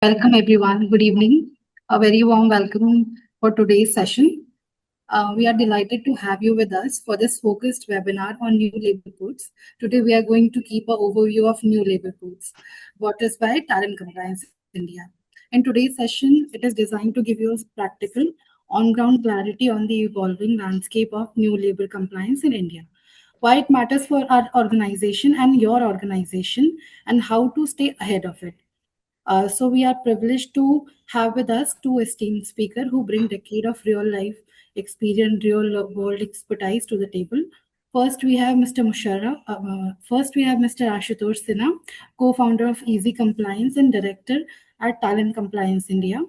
Welcome, everyone. Good evening. A very warm welcome for today's session. We are delighted to have you with us for this focused webinar on new labor codes. Today, we are going to keep an overview of new labor codes, brought us by Talent Compliance India. In today's session, it is designed to give you practical, on-ground clarity on the evolving landscape of new labor compliance in India, why it matters for our organization and your organization, and how to stay ahead of it. So we are privileged to have with us two esteemed speakers who bring decade of real life experience, real world expertise to the table. First, we have Mr. Ashutosh Sinha, co-founder of Easy Compliance and director at Talent Compliance India.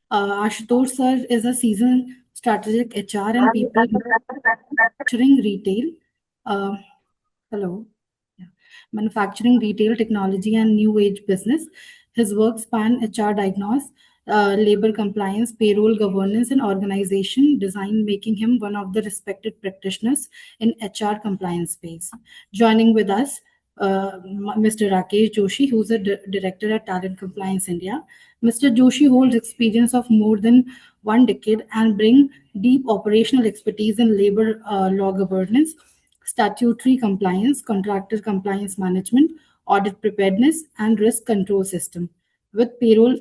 Ashutosh sir is a seasoned strategic HR and people manufacturing retail. Uh, Hello. Yeah. Manufacturing, retail, technology, and new age business. His work span HR diagnose, labor compliance, payroll governance, and organization design, making him one of the respected practitioners in HR compliance space. Joining with us, Mr. Rakesh Joshi, who's a director at Talent Compliance India. Mr. Joshi holds experience of more than 1 decade and bring deep operational expertise in labor law governance, statutory compliance, contractor compliance management, audit preparedness, and risk control system with payroll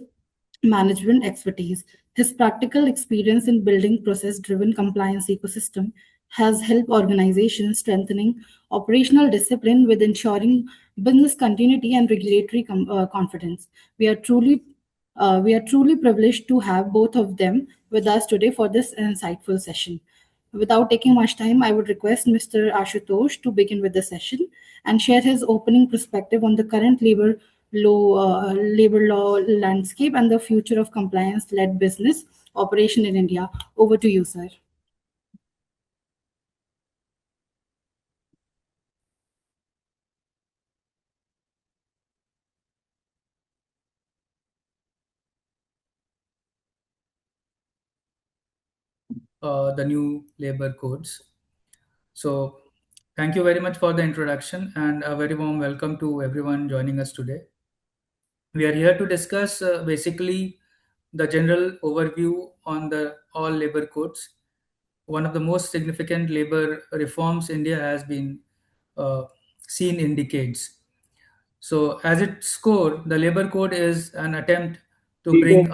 management expertise. His practical experience in building process-driven compliance ecosystem has helped organizations strengthening operational discipline with ensuring business continuity and regulatory confidence. We are truly we are truly privileged to have both of them with us today for this insightful session. Without taking much time, I would request Mr. Ashutosh to begin with the session and share his opening perspective on the current labor law landscape and the future of compliance-led business operation in India. Over to you, sir. The new labor codes. So, thank you very much for the introduction and a very warm welcome to everyone joining us today. We are here to discuss basically the general overview on the all labor codes. One of the most significant labor reforms India has been uh, seen in decades. So, as its core, the labor code is an attempt to bring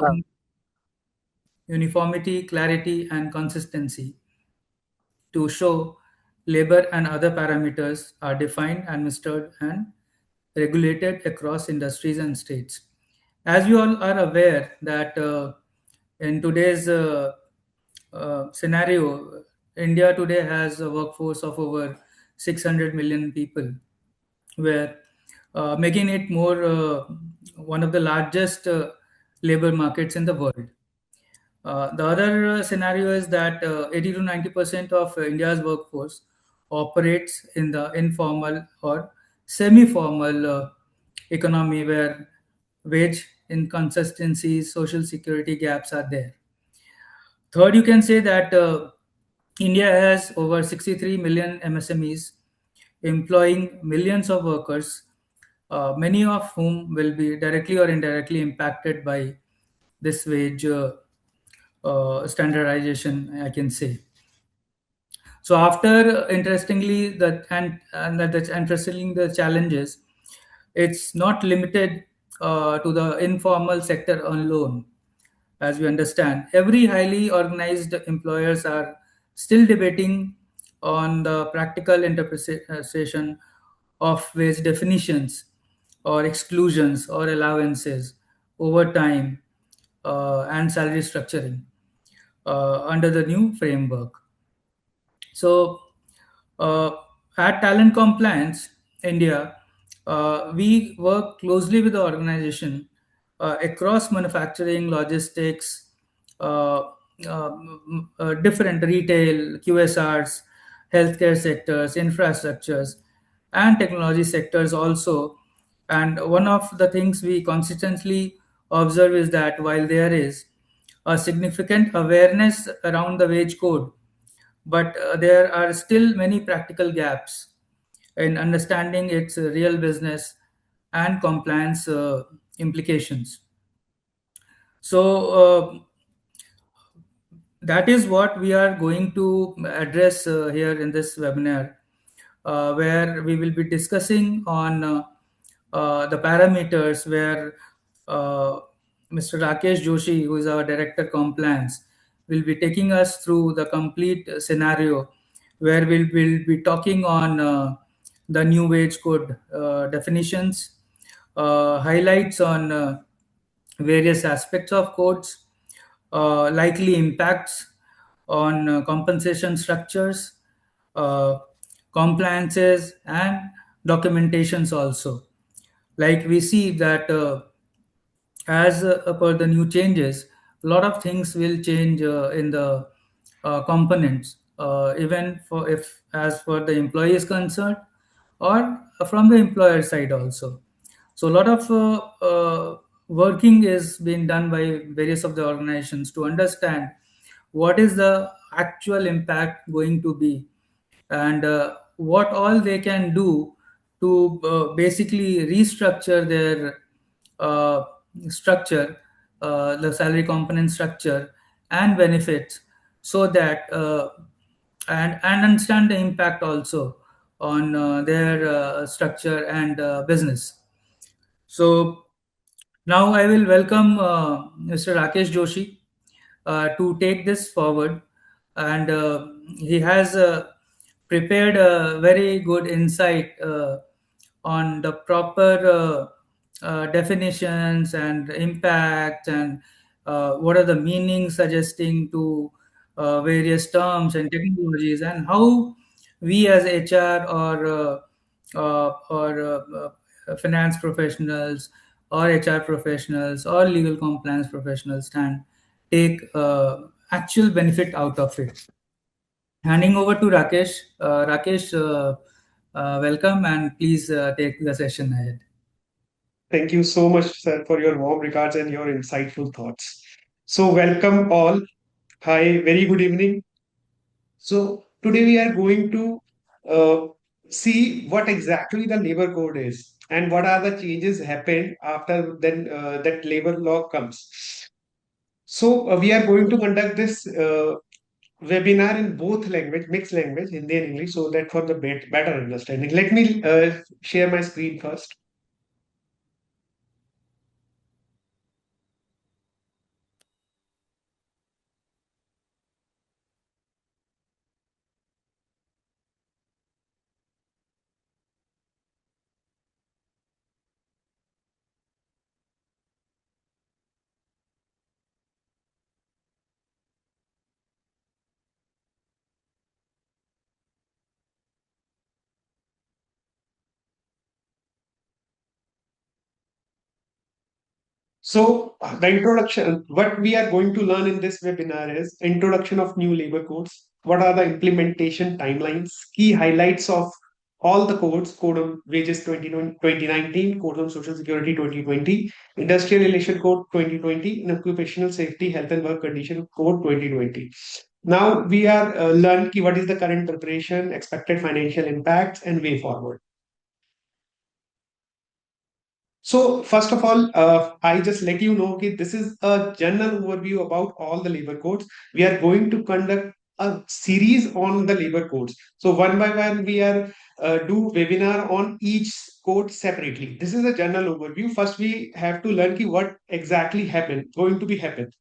uniformity, clarity, and consistency to show labor and other parameters are defined, administered, and regulated across industries and states. As you all are aware that in today's scenario, India today has a workforce of over 600 million people, where making it more one of the largest labor markets in the world. The other scenario is that 80 to 90% of India's workforce operates in the informal or semi-formal economy where wage inconsistencies, social security gaps are there. Third, you can say that India has over 63 million MSMEs employing millions of workers, many of whom will be directly or indirectly impacted by this wage standardization, I can say. So after interestingly that's interestingly the challenges, it's not limited to the informal sector alone. As we understand, every highly organized employers are still debating on the practical interpretation of wage definitions or exclusions or allowances over time and salary structuring under the new framework. So, uh, at Talent Compliance India, we work closely with the organization across manufacturing, logistics, different retail, QSRs, healthcare sectors, infrastructures, and technology sectors also. And one of the things we consistently observe is that while there is a significant awareness around the wage code, but there are still many practical gaps in understanding its real business and compliance implications. So that is what we are going to address here in this webinar, where we will be discussing on the parameters where uh, Mr. Rakesh Joshi, who is our Director Compliance, will be taking us through the complete scenario where we'll be talking on the new wage code definitions, highlights on various aspects of codes, likely impacts on compensation structures, uh, compliances, and documentations also. Like we see that as per the new changes, a lot of things will change in the components, even for if as for the employee is concerned, or from the employer side also. So a lot of working is being done by various of the organizations to understand what is the actual impact going to be, and what all they can do to basically restructure their uh, structure, the salary component structure and benefits, so that and understand the impact also on their structure and business. So now I will welcome Mr. Rakesh Joshi to take this forward, and he has prepared a very good insight on the proper definitions and impact, and what are the meanings suggesting to various terms and technologies, and how we as HR or finance professionals or HR professionals or legal compliance professionals can take actual benefit out of it. Handing over to Rakesh. Rakesh, welcome, and please take the session ahead. Thank you so much, sir, for your warm regards and your insightful thoughts. So, welcome all. Hi, very good evening. So, today we are going to uh, see what exactly the labor code is and what are the changes happened after then that labor law comes. So, we are going to conduct this webinar in both language, mixed language, Hindi and English, so that for the better understanding. Let me share my screen first. So the introduction, what we are going to learn in this webinar is introduction of new labor codes. What are the implementation timelines, key highlights of all the codes, Code on Wages 2019, Code on Social Security 2020, Industrial Relation Code 2020, and Occupational Safety, Health and Work Condition Code 2020. Now we are learn what is the current preparation, expected financial impacts, and way forward. So, first of all, I just let you know that this is a general overview about all the labor codes. We are going to conduct a series on the labor codes. So, one by one, we are do webinar on each code separately. This is a general overview. First, we have to learn what exactly happened, going to be happened.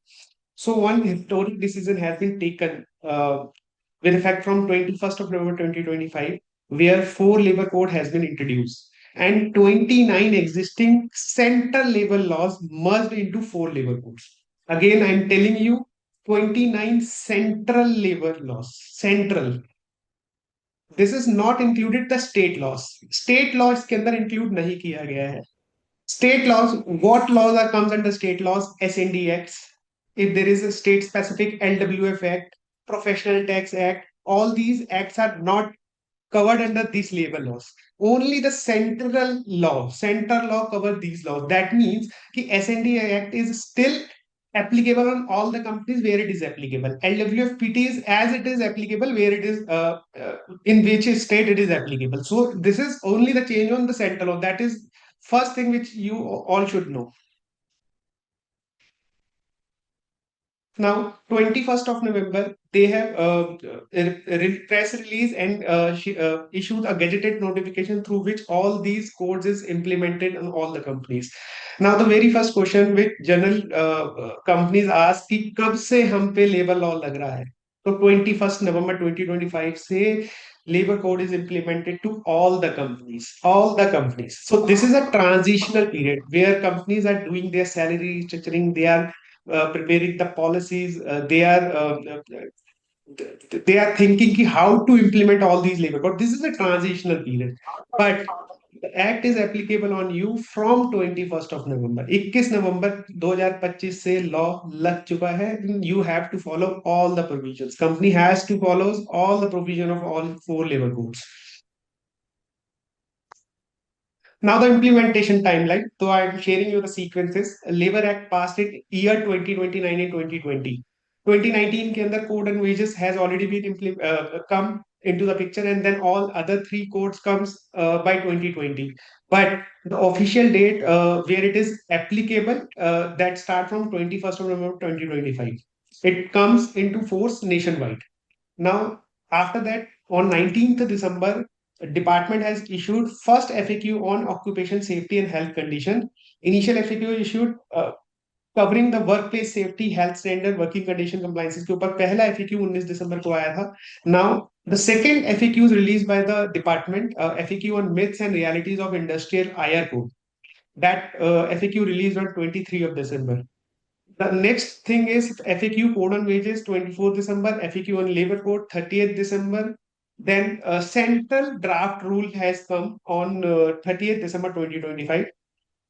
So, one historic decision has been taken with effect from 21st of November 2025, where four labor code has been introduced and 29 existing central labor laws merged into four labor codes. Again, I'm telling you, 29 central labor laws. Central. This is not included the state laws. State laws के अंदर include नहीं किया गया है. State laws, what laws are comes under state laws? SND Acts. If there is a state specific LWF Act, Professional Tax Act, all these acts are not covered under these labor laws. Only the central law cover these laws. That means the SND Act is still applicable on all the companies where it is applicable. LWFPT is as it is applicable where it is in which state it is applicable. So this is only the change on the central law. That is first thing which you all should know. Now, 21st of November, they have press release and issued a gazetted notification through which all these codes is implemented on all the companies. Now, the very first question which general companies ask कि कब से हम पे labour law लग रहा है? तो 21st November 2025 से labor code is implemented to all the companies, all the companies. So this is a transitional period where companies are doing their salary restructuring, they are preparing the policies, they are thinking ki how to implement all these labor code. This is a transitional period, but the act is applicable on you from 21st of November. 21 नवंबर 2025 से law लग चुका है. You have to follow all the provisions. Company has to follow all the provision of all 4 labor codes. Now the implementation timeline. So I'm sharing you the sequences. Labor Act passed in year 2029 and 2020. 2019 के अंदर code and wages has already been come into the picture, and then all other 3 codes comes by 2020. But the official date where it is applicable that start from 21st of November 2025. It comes into force nationwide. Now, after that, on 19th December, department has issued first FAQ on occupation safety and health condition. Initial FAQ issued covering the workplace safety, health standard, working condition compliances के ऊपर पहला FAQ 19 दिसंबर को आया था. Now, the second FAQ is released by the department, FAQ on myths and realities of industrial IR code. That FAQ released on 23 of December. The next thing is FAQ code on wages 24th December, FAQ on labor code 30th December. Then central draft rule has come on 30th December 2025.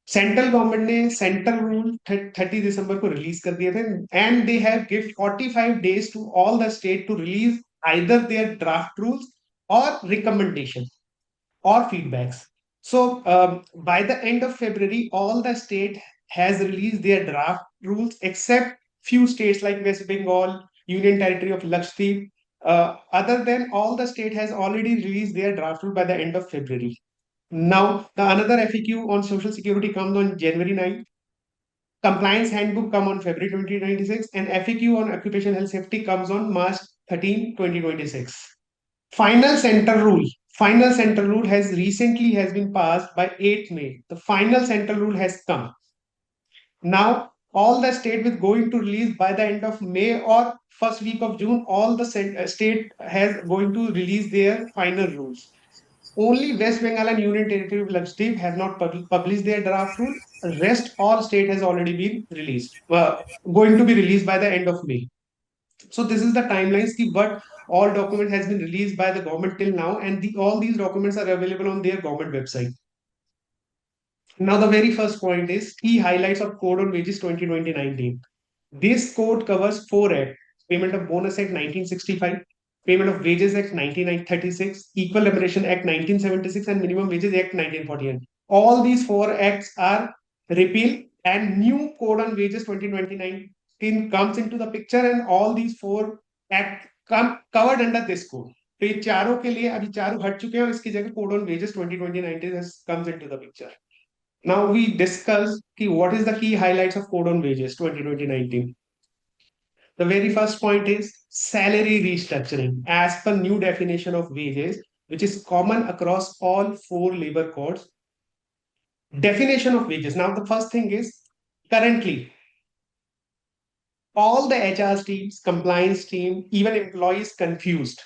Central government ने central rule 30 दिसंबर को release कर दिए थे, and they have give 45 days to all the state to release either their draft rules और recommendation or feedbacks. So by the end of February, all the state has released their draft rules except few states like West Bengal, Union Territory of Lakshadweep. Other than all the state has already released their draft rule by the end of February. Now, the another FAQ on Social Security comes on January 9th. Compliance Handbook come on February 2026, and FAQ on Occupational Health Safety comes on March 13, 2026. Final center rule. Final center rule has recently has been passed by 8th May. The final center rule has come. Now, all the state with going to release by the end of May or first week of June, all the state has going to release their final rules. Only West Bengal and Union Territory of Lakshadweep have not published their draft rule. Rest all state has already been released. Going to be released by the end of May. So this is the timelines. But all document has been released by the government till now, and all these documents are available on their government website. Now the very first point is key highlights of Code on Wages 2020-19. This code covers 4 acts: Payment of Bonus Act 1965, Payment of Wages Act 1936, Equal Remuneration Act 1976, and Minimum Wages Act 1948. All these 4 acts are repealed, and new Code on Wages 2020-19 comes into the picture, and all these 4 acts come covered under this code. तो ये चारों के लिए अभी चारों हट चुके हैं और इसकी जगह code on wages 2020-19 comes into the picture. Now we discuss what is the key highlights of Code on Wages 2020-19. The very first point is salary restructuring as per new definition of wages, which is common across all 4 labor codes. Definition of wages. Now the first thing is currently all the HR teams, compliance team, even employees confused.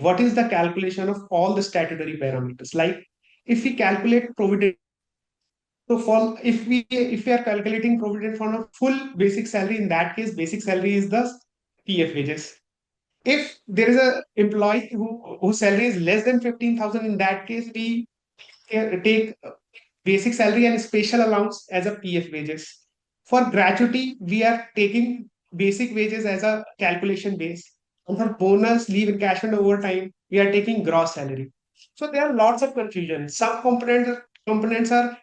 What is the calculation of all the statutory parameters? Like if we calculate provident, so for if we are calculating provident fund of full basic salary, in that case, basic salary is the PF wages. If there is a employee whose salary is less than 15,000, in that case, we take basic salary and special allowance as a PF wages. For gratuity, we are taking basic wages as a calculation base. And for bonus, leave, encashment, overtime, we are taking gross salary. So there are lots of confusion. Some components are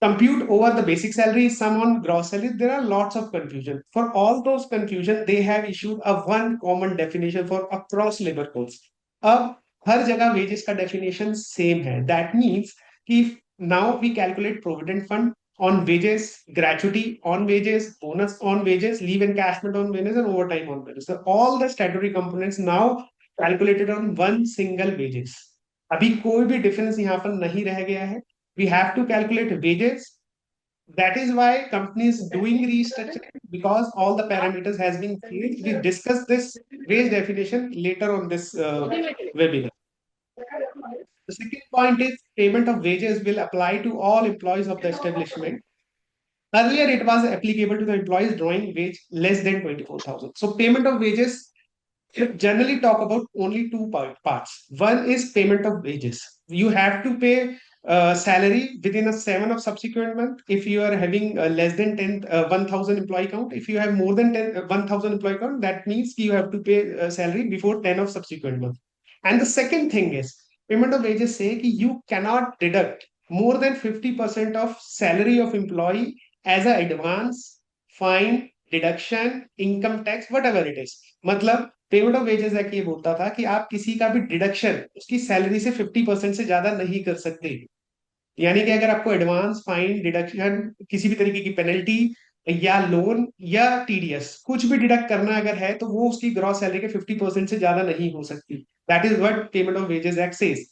compute over the basic salary, some on gross salary. There are lots of confusion. For all those confusion, they have issued a one common definition for across labor codes. अब हर जगह wages का definition same है. That means if now we calculate provident fund on wages, gratuity on wages, bonus on wages, leave encashment on wages, and overtime on wages. So all the statutory components now calculated on one single wages. अभी कोई भी difference यहाँ पर नहीं रह गया है. We have to calculate wages. That is why company is doing restructuring, because all the parameters has been changed. We discuss this wage definition later on this webinar. The second point is payment of wages will apply to all employees of the establishment. Earlier, it was applicable to the employees drawing wage less than 24,000. So payment of wages generally talk about only two parts. One is payment of wages. You have to pay salary within a 7 of subsequent month if you are having less than 1,000 employee count. If you have more than 1,000 employee count, that means you have to pay salary before 10 of subsequent month. And the second thing is payment of wages say कि you cannot deduct more than 50% of salary of employee as a advance, fine, deduction, income tax, whatever it is. मतलब payment of wages act ये बोलता था कि आप किसी का भी डिडक्शन उसकी सैलरी से 50% से ज्यादा नहीं कर सकते. यानी कि अगर आपको एडवांस, फाइन, डिडक्शन, किसी भी तरीके की पेनल्टी या लोन या टीडीएस कुछ भी डिडक्ट करना अगर है तो वो उसकी ग्रॉस सैलरी के 50% से ज्यादा नहीं हो सकती. That is what payment of wages act says.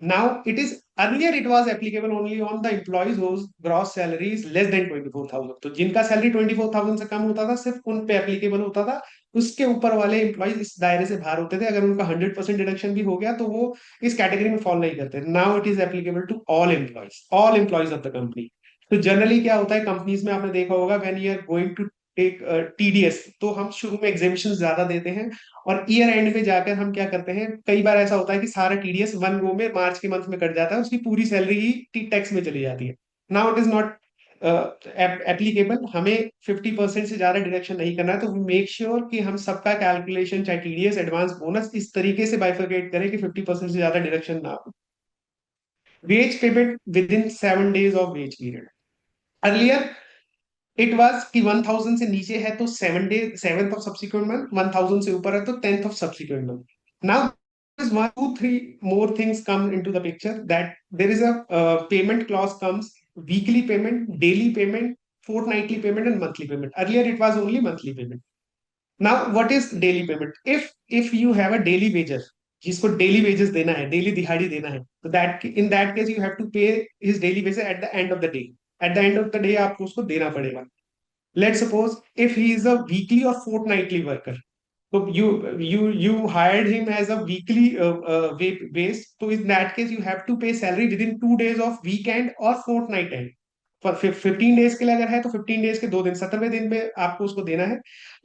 Now it is earlier it was applicable only on the employees whose gross salary is less than 24,000. तो जिनका सैलरी 24,000 से कम होता था सिर्फ उन पे एप्लीकेबल होता था. उसके ऊपर वाले एम्प्लॉइज इस दायरे से बाहर होते थे. अगर उनका 100% डिडक्शन भी हो गया तो वो इस कैटेगरी में फॉल नहीं करते. Now it is applicable to all employees of the company. तो जनरली क्या होता है कंपनीज में आपने देखा होगा when you are going to take TDS तो हम शुरू में एग्जामिशन ज्यादा देते हैं और ईयर एंड में जाकर हम क्या करते हैं. कई बार ऐसा होता है कि सारा टीडीएस वन गो में मार्च के मंथ में कट जाता है. उसकी पूरी सैलरी ही टैक्स में चली जाती है. Now it is not applicable. हमें 50% से ज्यादा डिडक्शन नहीं करना है. तो मेक श्योर कि हम सबका कैलकुलेशन चाहे टीडीएस, एडवांस, बोनस इस तरीके से बाइफरकेट करें कि 50% से ज्यादा डिडक्शन ना हो. Wage payment within 7 days of wage period. Earlier it was कि 1,000 से नीचे है तो 7th ऑफ सब्सिक्वेंट मंथ, 1,000 से ऊपर है तो 10th of subsequent month. Now is 1, 2, 3 more things come into the picture, that there is a payment clause comes: weekly payment, daily payment, fortnightly payment, and monthly payment. Earlier it was only monthly payment. Now what is daily payment? If you have a daily wager जिसको daily wages देना है, daily दिहाड़ी देना है, तो that in that case you have to pay his daily wages at the end of the day. At the end of the day आपको उसको देना पड़ेगा. Let's suppose if he is a weekly or fortnightly worker, so you hired him as a weekly base. So in that case, you have to pay salary within 2 days of weekend or fortnight end. For 15 days के लिए अगर है तो 15 days के 2 दिन, 17वें दिन पे आपको उसको देना है.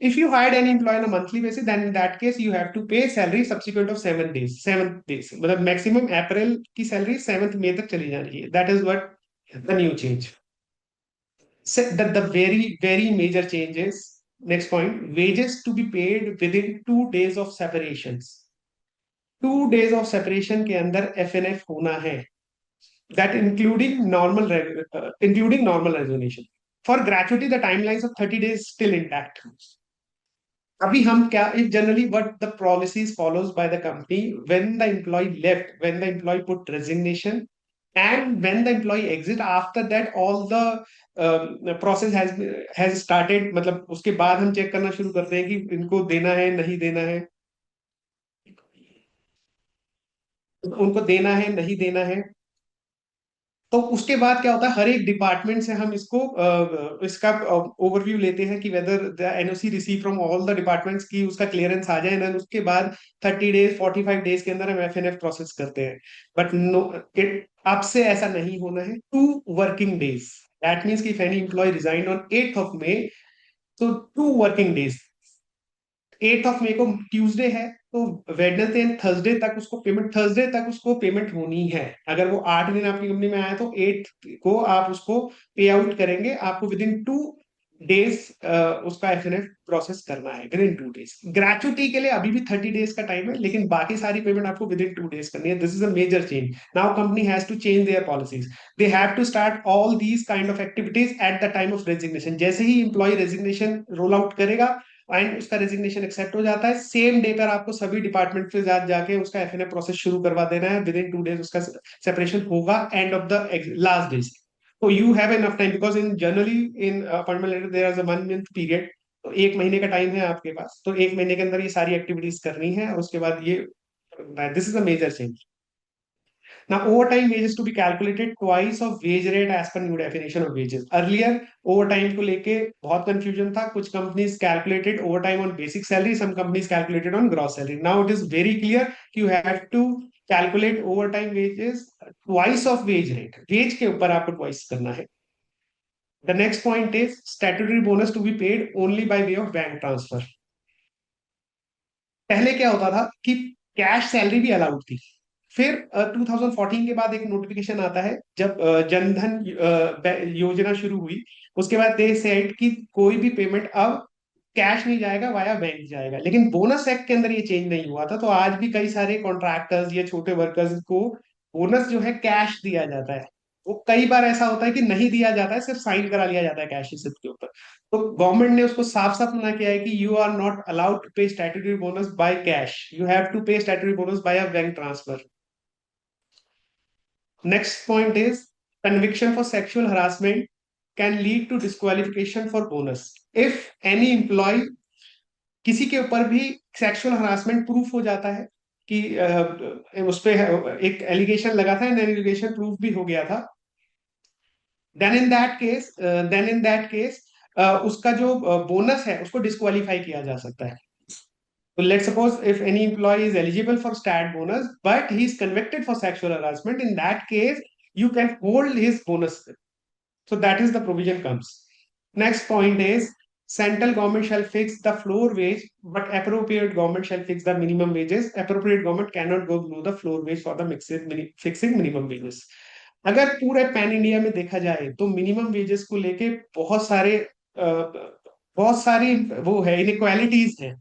If you hired any employee on a monthly basis, then in that case you have to pay salary subsequent of 7 days. मतलब maximum अप्रैल की सैलरी 7th मई तक चली जानी चाहिए. That is what the new change. The very major change is, next point, wages to be paid within 2 days of separations. 2 days of separation के अंदर FNF होना है. That including normal resignation. For gratuity, the timelines of 30 days still intact. अभी हम क्या, if generally what the policies follows by the company when the employee left, when the employee put resignation, and when the employee exit, after that all the process has started. मतलब उसके बाद हम check करना शुरू करते हैं कि इनको देना है नहीं देना है, उनको देना है नहीं देना है. तो उसके बाद क्या होता है, हर एक डिपार्टमेंट से हम इसका ओवरव्यू लेते हैं कि whether the NOC receive from all the departments की उसका क्लियरेंस आ जाए. उसके बाद 30 days 45 days के अंदर हम एफएनएफ प्रोसेस करते हैं. बट नो, अब से ऐसा नहीं होना है. 2 working days. दैट मीन्स कि if any employee resign on 8th of May, तो 2 working days. 8th of May को ट्यूसडे है तो वेडनेसडे एंड थर्सडे तक उसको पेमेंट होनी है. अगर वो 8 दिन आपकी कंपनी में आया तो 8th को आप उसको पे आउट करेंगे. आपको विद इन 2 days उसका एफएनएफ प्रोसेस करना है विद इन 2 days. ग्रेचुटी के लिए अभी भी 30 days का टाइम है, लेकिन बाकी सारी पेमेंट आपको विद इन 2 days करनी है. This is a major change. Now company has to change their policies. They have to start all these kind of activities at the time of resignation. जैसे ही employee resignation roll out करेगा and उसका resignation accept हो जाता है, same day पर आपको सभी डिपार्टमेंट के साथ जाके उसका एफएनएफ प्रोसेस शुरू करवा देना है. विद इन 2 days उसका सेपरेशन होगा and of the last days. तो you have enough time because in generally in appointment letter there is a 1 month period. तो 1 महीने का टाइम है आपके पास, तो 1 महीने के अंदर ये सारी एक्टिविटीज करनी है, और उसके बाद ये this is a major change. Now, overtime wages to be calculated twice of wage rate as per new definition of wages. Earlier, overtime को लेके बहुत confusion था. कुछ companies calculated overtime on basic salary, some companies calculated on gross salary. Now it is very clear you have to calculate overtime wages twice of wage rate. Wage के ऊपर आपको twice करना है. The next point is statutory bonus to be paid only by way of bank transfer. पहले क्या होता था कि कैश सैलरी भी अलाउड थी. फिर 2014 के बाद एक नोटिफिकेशन आता है जब जनधन योजना शुरू हुई. उसके बाद दे सेड कि कोई भी पेमेंट अब कैश नहीं जाएगा, वाया बैंक जाएगा. लेकिन बोनस एक्ट के अंदर ये चेंज नहीं हुआ था, तो आज भी कई सारे कॉन्ट्रैक्टर्स या छोटे वर्कर्स को बोनस जो है कैश दिया जाता है. वो कई बार ऐसा होता है कि नहीं दिया जाता है, सिर्फ साइन करा लिया जाता है कैश रिसिप्ट के ऊपर. तो गवर्नमेंट ने उसको साफ साफ मना किया है कि you are not allowed to pay statutory bonus by cash, you have to pay statutory bonus by a bank transfer. Next point is conviction for sexual harassment can lead to disqualification for bonus. If any employee किसी के ऊपर भी sexual harassment proof हो जाता है कि उस पे एक एलिगेशन लगा था, एलिगेशन प्रूफ भी हो गया था, देन इन दैट केस उसका जो बोनस है उसको डिस्क्वालीफाई किया जा सकता है. So let's suppose if any employee is eligible for stat bonus, but he is convicted for sexual harassment, in that case, you can hold his bonus. So that is the provision comes. Next point is central government shall fix the floor wage, but appropriate government shall fix the minimum wages. Appropriate government cannot go below the floor wage for the fixing minimum wages. अगर पूरे pan India में देखा जाए तो minimum wages को लेके बहुत सारी वो है, इनइक्वालिटीज है.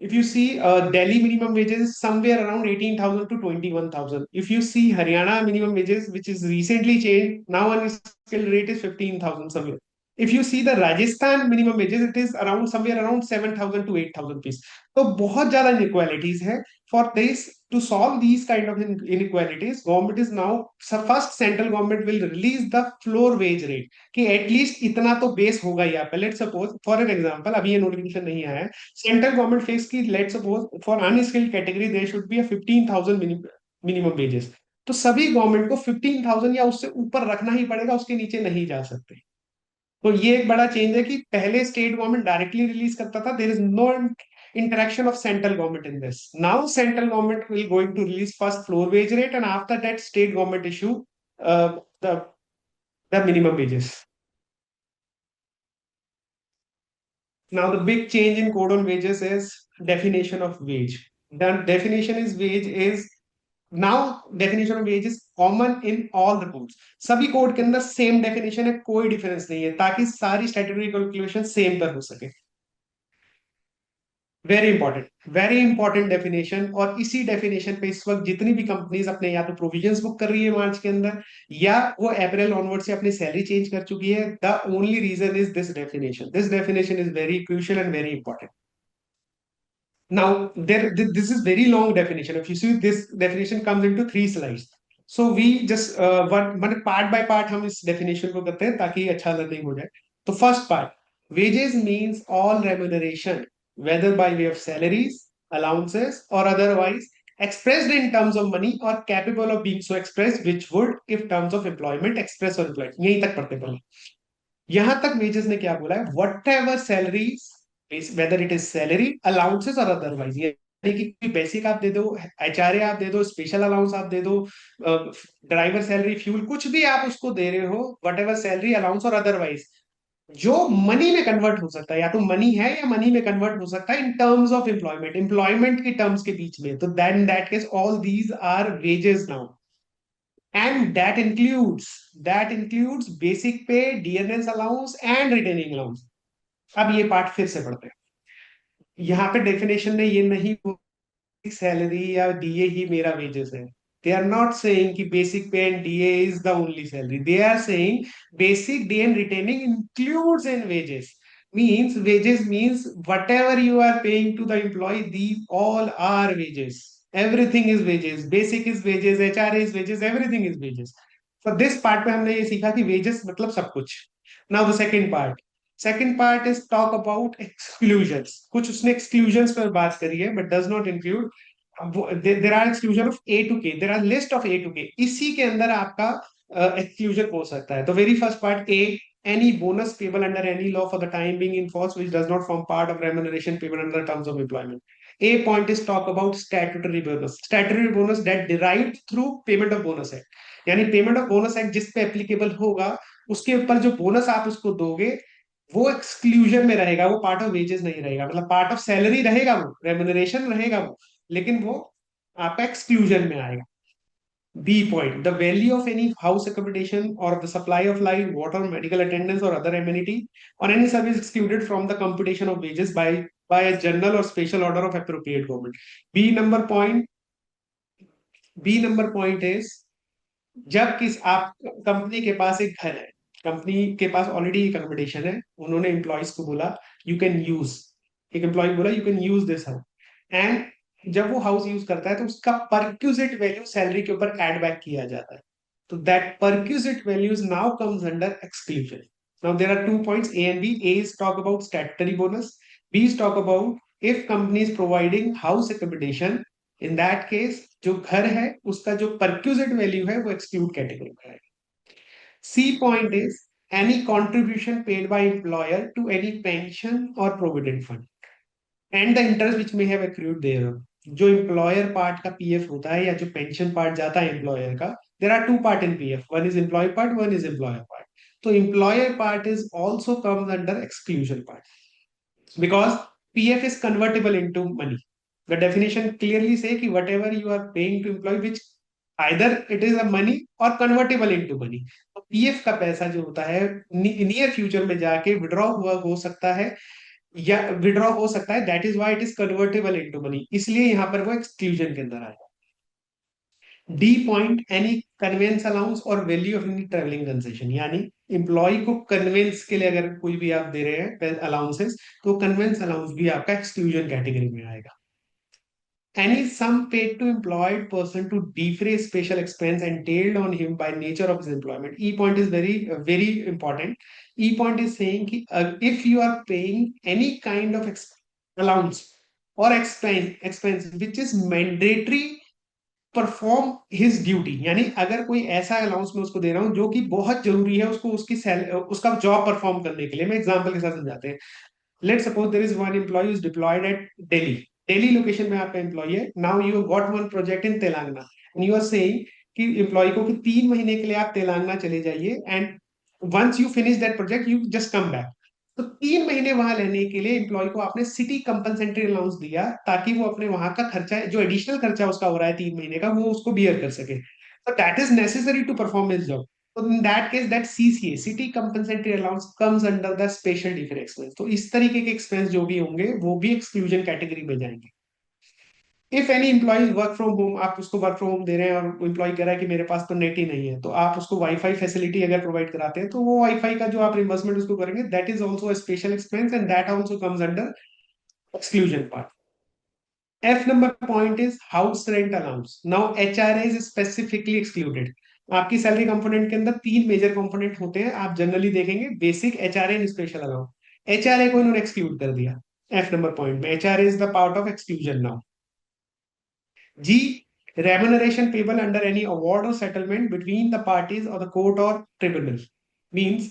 If you see Delhi minimum wages is somewhere around 18,000 to 21,000. If you see Haryana minimum wages, which is recently changed, now unskilled rate is 15,000 somewhere. If you see the Rajasthan minimum wages, it is around somewhere around 7,000 to 8,000 rupees. तो बहुत ज्यादा inequalities है. For this, to solve these kind of inequalities, government is now first central government will release the floor wage rate कि at least इतना तो base होगा ही आपका. Let suppose for an example, अभी ये नोटिफिकेशन नहीं आया है, सेंट्रल गवर्नमेंट फिक्स की let suppose for unskilled category there should be 15,000 minimum wages. तो सभी गवर्नमेंट को 15,000 या उससे ऊपर रखना ही पड़ेगा, उसके नीचे नहीं जा सकते. तो ये एक बड़ा चेंज है कि पहले स्टेट गवर्नमेंट डायरेक्टली रिलीज करता था, there is no interaction of central government in this. Now central government will going to release first floor wage rate, and after that state government issue the minimum wages. Now the big change in code on wages is definition of wage. The definition is wage is now definition of wage is common in all the codes. सभी code के अंदर same definition है, कोई difference नहीं है, ताकि सारी statutory calculation same पर हो सके. Very important definition. और इसी डेफिनेशन पे इस वक्त जितनी भी कंपनीज अपने या तो प्रोविजंस बुक कर रही है मार्च के अंदर, या वो अप्रैल ऑनवर्ड से अपनी सैलरी चेंज कर चुकी है, the only reason is this definition. This definition is very crucial and very important. Now, this is very long definition. If you see, this definition comes into 3 slides. So we just one part by part हम इस definition को करते हैं ताकि अच्छा learning हो जाए. तो first part, wages means all remuneration, whether by way of salaries, allowances, or otherwise, expressed in terms of money or capable of being so expressed, which would, if terms of employment express or implied. यहीं तक पढ़ते पहले. यहां तक wages ने क्या बोला है? Whatever salaries, whether it is salary, allowances or otherwise, यानी कि कोई बेसिक आप दे दो, एचआरए आप दे दो, स्पेशल अलाउंस आप दे दो, ड्राइवर सैलरी, फ्यूल, कुछ भी आप उसको दे रहे हो, वट एवर सैलरी, अलाउंस और अदरवाइज, जो मनी में कन्वर्ट हो सकता है, या तो मनी है या मनी में कन्वर्ट हो सकता है in terms of employment, employment की टर्म्स के बीच में, तो then that case all these are wages now. And that includes basic pay, DNS allowance and retaining allowance. अब ये पार्ट फिर से पढ़ते हैं. यहाँ पे डेफिनेशन में ये नहीं सैलरी या डीए ही मेरा वेजेस है. They are not saying कि basic pay and DA is the only salary. They are saying basic, DA and retaining includes in wages. Means wages means whatever you are paying to the employee, these all are wages. Everything is wages. Basic is wages, HRA is wages, everything is wages. For this part में हमने ये सीखा कि wages मतलब सब कुछ. Now the second part is talk about exclusions. कुछ उसने एक्सक्लूजन्स पर बात करी है but does not include. There are exclusion of A to K, there are list of A to K. इसी के अंदर आपका एक्सक्लूजन हो सकता है. तो very first part A, any bonus payable under any law for the time being in force which does not form part of remuneration payable under terms of employment. A point is talk about statutory bonus. Statutory bonus that derived through payment of bonus act. यानी payment of bonus act जिस पे applicable होगा उसके ऊपर जो bonus आप उसको दोगे वो एक्सक्लूजन में रहेगा, वो पार्ट ऑफ वेजेस नहीं रहेगा. मतलब पार्ट ऑफ सैलरी रहेगा, वो रेमुनरेशन रहेगा वो, लेकिन वो आपका एक्सक्लूजन में आएगा. B point, the value of any house accommodation or the supply of light, water, medical attendance or other amenity or any service excluded from the computation of wages by a general or special order of appropriate government. B number point is जब किस आप company के पास एक घर है, company के पास already एक accommodation है, उन्होंने एम्प्लॉयज को बोला यू कैन यूज, एक एम्प्लॉय बोला you can use this house, and जब वो हाउस यूज करता है तो उसका परक्यूजिट वैल्यू सैलरी के ऊपर एड बैक किया जाता है. तो that perquisite values now comes under exclusion. Now there are 2 points A and B. A is talk about statutory bonus. B is talk about if company is providing house accommodation, in that case जो घर है उसका जो perquisite value है वो exclude category में है. C point is any contribution paid by employer to any pension or provident fund and the interest which may have accrued there. जो एम्प्लॉयर पार्ट का पीएफ होता है या जो पेंशन पार्ट जाता है एम्प्लॉयर का, there are 2 part in PF, one is employee part, one is employer part. तो employer part is also comes under exclusion part because PF is convertible into money. The definition clearly say कि whatever you are paying to employee, which either it is a money or convertible into money. तो PF का पैसा जो होता है near future में जाके withdraw हुआ हो सकता है या विड्रॉ हो सकता है. That is why it is convertible into money, इसलिए यहाँ पर वो एक्सक्लूजन के अंदर आएगा. D point, any conveyance allowance or value of any travelling concession. यानी एम्प्लॉय को कन्वेंस के लिए अगर कोई भी आप दे रहे हैं अलाउंसेस, तो कन्वेंस अलाउंस भी आपका एक्सक्लूजन कैटेगरी में आएगा. Any sum paid to employed person to defray special expense entailed on him by nature of his employment. E point is very important. E point is saying कि if you are paying any kind of allowance or expense which is mandatory perform his duty, यानी अगर कोई ऐसा allowance मैं उसको दे रहा हूं जो कि बहुत जरूरी है उसको उसका जॉब परफॉर्म करने के लिए. मैं एग्जांपल के साथ समझाते हैं. Let suppose there is one employee is deployed at Delhi. Delhi location में आपका एम्प्लॉय है. Now you got one project in Telangana and you are saying कि एम्प्लॉय को कि 3 महीने के लिए आप तेलंगाना चले जाइए and once you finish that project you just come back. तो 3 महीने वहां रहने के लिए एम्प्लॉय को आपने सिटी कंपनसेटरी अलाउंस दिया ताकि वो अपने वहां का खर्चा, जो एडिशनल खर्चा उसका हो रहा है 3 महीने का, वो उसको बियर कर सके. तो that is necessary to perform his job. तो in that case that CCA, city compensatory allowance, comes under the special different expense. तो इस तरीके के एक्सपेंस जो भी होंगे वो भी एक्सक्लूजन कैटेगरी में जाएंगे. If any employee work from home, आप उसको वर्क फ्रॉम होम दे रहे हैं और एम्प्लॉय कह रहा है कि मेरे पास तो नेट ही नहीं है, तो आप उसको वाईफाई फैसिलिटी अगर प्रोवाइड कराते हैं तो वो वाईफाई का जो आप रिम्बर्समेंट उसको करेंगे, that is also a special expense and that also comes under exclusion part. F number point is house rent allowance. Now HRA is specifically excluded. आपकी सैलरी कंपोनेंट के अंदर 3 मेजर कंपोनेंट होते हैं, आप जनरली देखेंगे basic, HRA and special allowance. HRA को इन्होंने exclude कर दिया एफ नंबर पॉइंट में. HRA is the part of exclusion. Now G, remuneration payable under any award or settlement between the parties or the court or tribunal. Means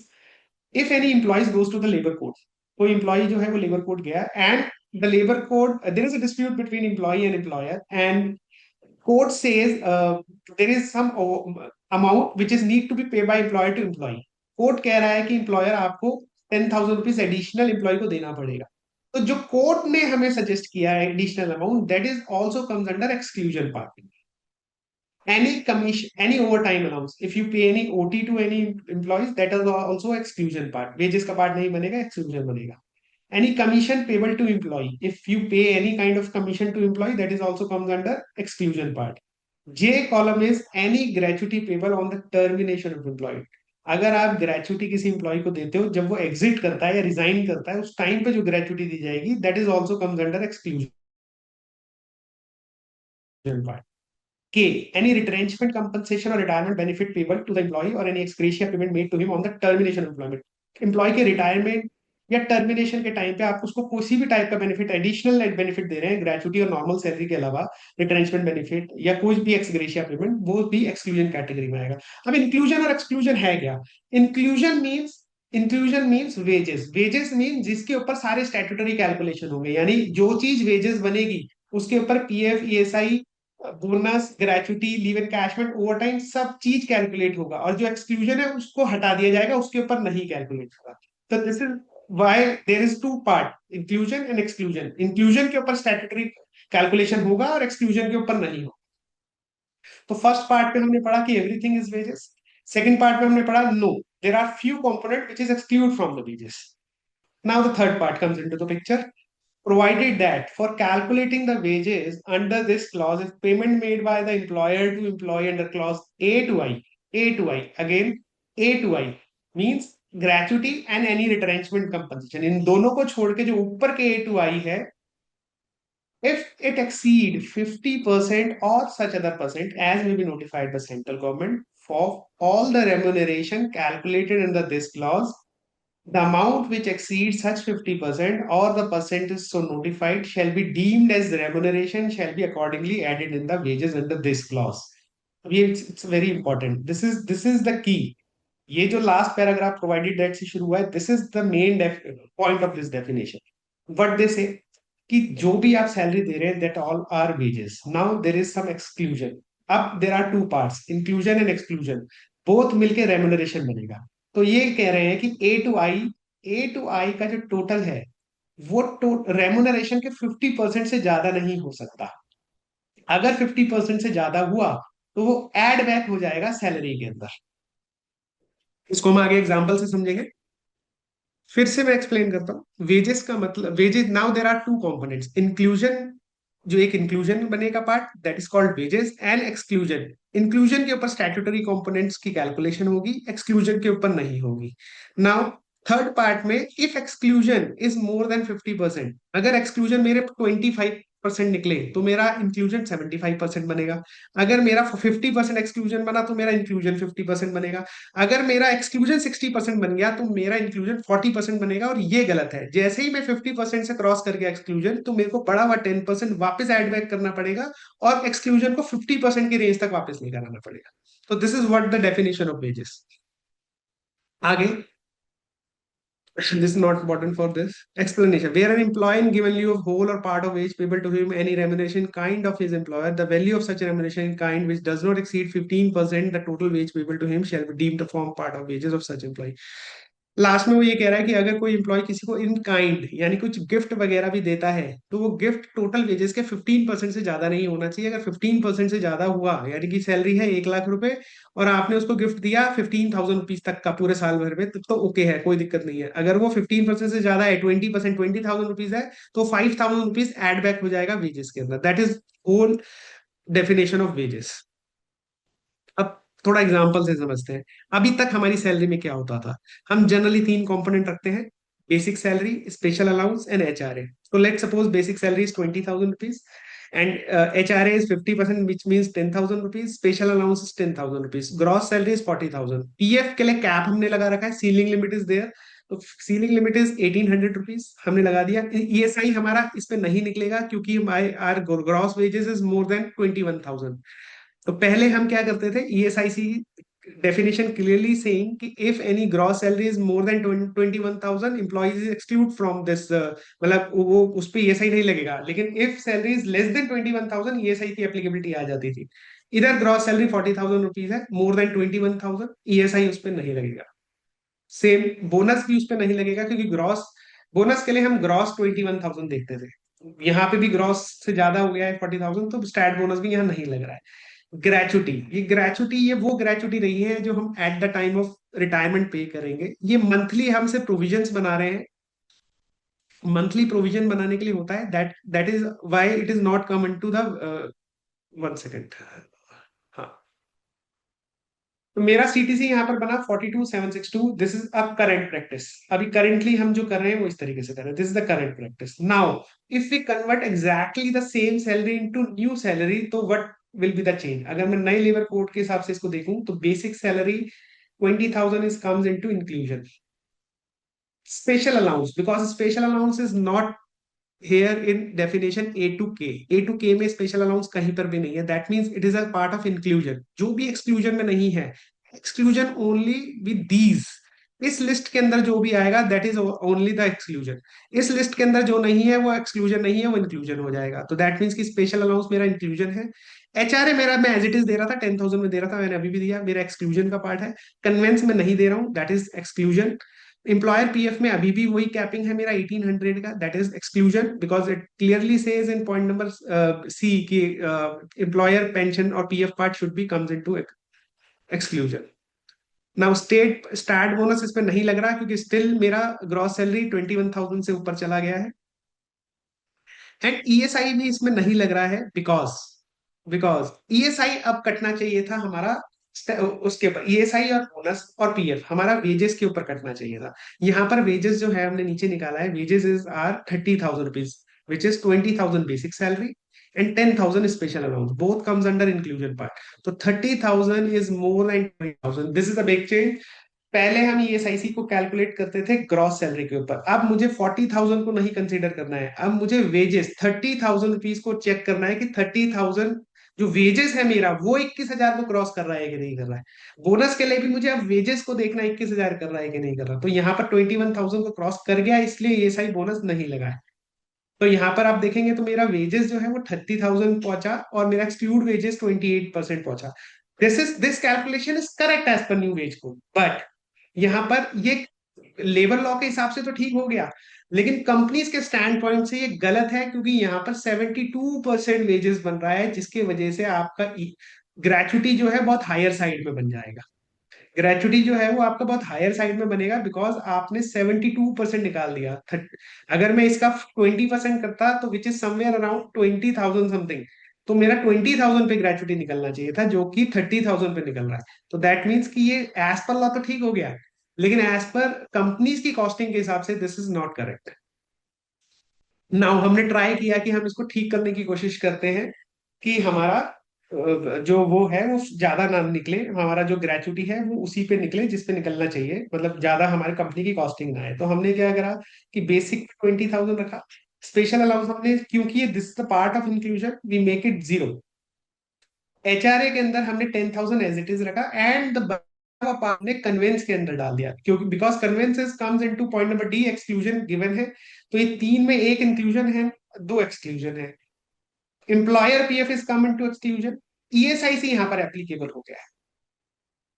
if any employees goes to the labor court, कोई employee जो है वो labor court गया and the labor court, there is a dispute between employee and employer and court says there is some amount which is need to be paid by employer to employee. Court कह रहा है कि employer आपको 10,000 rupees additional employ को देना पड़ेगा. तो जो कोर्ट ने हमें सजेस्ट किया है additional amount, that is also comes under exclusion part. Any commission, any overtime allowance, if you pay any OT to any employees, that is also exclusion part. Wages का part नहीं बनेगा, exclusion बनेगा. Any commission payable to employee, if you pay any kind of commission to employee, that is also comes under exclusion part. J column is any gratuity payable on the termination of employee. अगर आप gratuity किसी employ को देते हो जब वो exit करता है या रिजाइन करता है, उस टाइम पे जो ग्रेचुटी दी जाएगी, that is also comes under exclusion part. K, any retrenchment compensation or retirement benefit payable to the employee or any ex gratia payment made to him on the termination of employment. Employee के retirement या termination के time पे आप उसको किसी भी type का benefit, additional benefit दे रहे हैं ग्रेचुटी और नॉर्मल सैलरी के अलावा, रिट्रेंचमेंट बेनिफिट या कुछ भी एक्स ग्रेशिया पेमेंट, वो भी एक्सक्लूजन कैटेगरी में आएगा। अब इंक्लूजन और एक्सक्लूजन है क्या? Inclusion means wages. Wages mean जिसके ऊपर सारे स्टैट्यूटरी कैलकुलेशन होंगे, यानी जो चीज वेजेस बनेगी उसके ऊपर PF, ESI, bonus, gratuity, leave encashment, over time सब चीज कैलकुलेट होगा, और जो एक्सक्लूजन है उसको हटा दिया जाएगा, उसके ऊपर नहीं कैलकुलेट होगा। तो this is why there is two part, inclusion and exclusion. Inclusion के ऊपर स्टैट्यूटरी कैलकुलेशन होगा और एक्सक्लूजन के ऊपर नहीं होगा। तो फर्स्ट पार्ट में हमने पढ़ा कि everything is wages. Second part में हमने पढ़ा no, there are few component which is exclude from the wages. Now the third part comes into the picture. Provided that for calculating the wages under this clause, if payment made by the employer to employee under clause A to I, again A to I means gratuity and any retrenchment compensation, इन दोनों को छोड़ के जो ऊपर के A to I है, if it exceed 50% or such other percent as may be notified by central government for all the remuneration calculated under this clause, the amount which exceeds such 50% or the percent is so notified shall be deemed as remuneration, shall be accordingly added in the wages under this clause. It's very important. This is the key. ये जो last paragraph provided that से शुरू हुआ है, this is the main point of this definition. What they say कि जो भी आप सैलरी दे रहे हैं that all are wages. Now there is some exclusion. अब there are two parts, inclusion and exclusion, both मिलके रेम्युनरेशन बनेगा। तो ये कह रहे हैं कि ए टू आई का जो टोटल है वो रेम्युनरेशन के 50% से ज्यादा नहीं हो सकता। अगर 50% से ज्यादा हुआ तो वो एड बैक हो जाएगा सैलरी के अंदर। इसको हम आगे एग्जांपल से समझेंगे। फिर से मैं एक्सप्लेन करता हूँ वेजेस का मतलब। Wages, now there are two components, inclusion, जो एक इंक्लूजन बनेगा part that is called wages, and exclusion. Inclusion के ऊपर स्टैट्यूटरी कंपोनेंट्स की कैलकुलेशन होगी, एक्सक्लूजन के ऊपर नहीं होगी। नाउ थर्ड पार्ट में if exclusion is more than 50%, अगर एक्सक्लूजन मेरे 25% निकले तो मेरा इंक्लूजन 75% बनेगा। अगर मेरा 50% एक्सक्लूजन बना तो मेरा इंक्लूजन 50% बनेगा। अगर मेरा एक्सक्लूजन 60% बन गया तो मेरा इंक्लूजन 40% बनेगा। और ये गलत है, जैसे ही मैं 50% से क्रॉस कर गया एक्सक्लूजन तो मेरे को बड़ा हुआ 10% वापस एड बैक करना पड़ेगा और एक्सक्लूजन को 50% की रेंज तक वापस लेकर आना पड़ेगा। तो this is what the definition of wages. आगे, this is not important for this explanation. Where an employee given lieu of whole or part of wage payable to him any remuneration kind of his employer, the value of such remuneration in kind which does not exceed 15% the total wage payable to him shall be deemed to form part of wages of such employee. Last में वो ये कह रहा है कि अगर कोई employ किसी को इन काइंड यानी कुछ गिफ्ट वगैरह भी देता है तो वो गिफ्ट टोटल वेजेस के 15% से ज्यादा नहीं होना चाहिए। अगर 15% से ज्यादा हुआ, यानी कि सैलरी है 1,00,000 रुपए और आपने उसको गिफ्ट दिया 15,000 रुपीज तक का पूरे साल भर में, तब तो ओके है, कोई दिक्कत नहीं है। अगर वो 15% से ज्यादा है, 20%, 20,000 रुपीज है, तो 5,000 रुपीज एड बैक हो जाएगा वेजेस के अंदर। That is whole definition of wages. अब थोड़ा एग्जांपल से समझते हैं। अभी तक हमारी सैलरी में क्या होता था, हम जनरली तीन कंपोनेंट रखते हैं, basic salary, special allowance and HRA. तो let suppose basic salary is 20,000 rupees and HRA is 50% which means 10,000 rupees, special allowance is 10,000 rupees, gross salary is 40,000। PF के लिए कैप हमने लगा रखा है, सीलिंग लिमिट इज देयर, तो ceiling limit is 1,800 rupees हमने लगा दिया। ईएसआई हमारा इस पे नहीं निकलेगा क्योंकि हमारे are gross wages is more than 21,000। तो पहले हम क्या करते थे, ईएसआईसी डेफिनेशन क्लियरली सेइंग कि if any gross salary is more than 21,000 employees is exclude from this, मतलब वो उस पे ईएसआई नहीं लगेगा। लेकिन if salary is less than 21,000 ESI की एप्लीकेबिलिटी आ जाती थी। इधर ग्रॉस सैलरी 40,000 रुपीज है, मोर देन 21,000 ईएसआई उस पर नहीं लगेगा। सेम बोनस भी उस पर नहीं लगेगा क्योंकि ग्रॉस, बोनस के लिए हम ग्रॉस 21,000 देखते थे, यहाँ पे भी ग्रॉस से ज्यादा हो गया है 40,000, तो स्टैट बोनस भी यहाँ नहीं लग रहा है। ग्रेचुटी, ये वो ग्रेचुटी रही है जो हम eight the time of retirement पे करेंगे। ये मंथली हमसे प्रोविजंस बना रहे हैं, मंथली प्रोविजन बनाने के लिए होता है। That is why it is not come into the, one second, हाँ, तो मेरा सीटीसी यहाँ पर बना 42,762। This is a current practice, अभी करेंटली हम जो कर रहे हैं वो इस तरीके से कर रहे हैं। This is the current practice. Now if we convert exactly the same salary into new salary, तो what will be the change. अगर मैं नए लेबर कोड के हिसाब से इसको देखूं तो basic salary 20,000 is comes into inclusion. Special allowance, because special allowance is not here in definition A to K. A to K में special allowance कहीं पर भी नहीं है. That means it is a part of inclusion. जो भी exclusion में नहीं है, exclusion only with these. इस लिस्ट के अंदर जो भी आएगा that is only the exclusion. इस लिस्ट के अंदर जो नहीं है वो एक्सक्लूजन नहीं है, वो इंक्लूजन हो जाएगा. तो दैट मीन्स कि स्पेशल अलाउंस मेरा इंक्लूजन है. एचआरए मेरा मैं एज इट इज दे रहा था, 10,000 में दे रहा था, मैंने अभी भी दिया, मेरा एक्सक्लूजन का पार्ट है. कन्वेंस में नहीं दे रहा हूँ, that is exclusion. Employer PF में अभी भी वही कैपिंग है मेरा 1800 का, that is exclusion, because it clearly says in point number C कि एम्प्लॉयर पेंशन और PF part should be comes into exclusion. Now start bonus इसमें नहीं लग रहा क्योंकि स्टिल मेरा ग्रॉस सैलरी 21,000 से ऊपर चला गया है. एंड ईएसआई भी इसमें नहीं लग रहा है बिकॉज बिकॉज ईएसआई अब कटना चाहिए था हमारा उसके ऊपर. ईएसआई और बोनस और पीएफ हमारा वेजेस के ऊपर कटना चाहिए था. यहाँ पर वेजेस जो है हमने नीचे निकाला है, wages is are 30,000 rupees, which is 20,000 basic salary and 10,000 special allowance. Both comes under inclusion part. So 30,000 is more than 20,000. This is a big change. पहले हम ईएसआईसी को कैलकुलेट करते थे ग्रॉस सैलरी के ऊपर, अब मुझे 40,000 को नहीं कंसीडर करना है. अब मुझे वेजेस 30,000 रुपीज को चेक करना है कि 30,000 जो वेजेस है मेरा वो 21,000 को क्रॉस कर रहा है कि नहीं कर रहा है. बोनस के लिए भी मुझे अब वेजेस को देखना है 21,000 कर रहा है कि नहीं कर रहा. तो यहाँ पर 21,000 को क्रॉस कर गया, इसलिए ईएसआई बोनस नहीं लगा है. तो यहाँ पर आप देखेंगे तो मेरा वेजेस जो है वो 30,000 पहुंचा और मेरा एक्सक्लूड वेजेस 28% पहुंचा. This calculation is correct as per new wage code. But यहाँ पर ये लेबर लॉ के हिसाब से तो ठीक हो गया, लेकिन कंपनीज के स्टैंड पॉइंट से ये गलत है, क्योंकि यहाँ पर 72% वेजेस बन रहा है, जिसकी वजह से आपका ग्रेचुटी जो है बहुत हायर साइड में बन जाएगा. ग्रेचुटी जो है वो आपका बहुत हायर साइड में बनेगा, बिकॉज आपने 72% निकाल दिया. अगर मैं इसका 20% करता तो which is somewhere around 20,000 something, तो मेरा 20,000 पे ग्रेचुटी निकलना चाहिए था, जो कि 30,000 पे निकल रहा है. तो दैट मीन्स कि ये एज पर लॉ तो ठीक हो गया, लेकिन एज पर कंपनीज की कॉस्टिंग के हिसाब से this is not correct. Now हमने ट्राई किया कि हम इसको ठीक करने की कोशिश करते हैं कि हमारा जो वो है वो ज्यादा ना निकले, हमारा जो ग्रेचुटी है वो उसी पे निकले जिस पे निकलना चाहिए, मतलब ज्यादा हमारी कंपनी की कॉस्टिंग ना आए. तो हमने क्या करा कि बेसिक 20,000 रखा. स्पेशल अलाउंस हमने, क्योंकि ये this the part of inclusion, we make it 0. HRA के अंदर हमने 10,000 एज इट इज रखा, एंड द पार्ट ने कन्वेंस के अंदर डाल दिया, क्योंकि because conveyance comes into point number D, exclusion given है. तो ये 3 में एक इंक्लूजन है, 2 एक्सक्लूजन है. Employer PF is come into exclusion. ESIC यहाँ पर एप्लीकेबल हो गया है.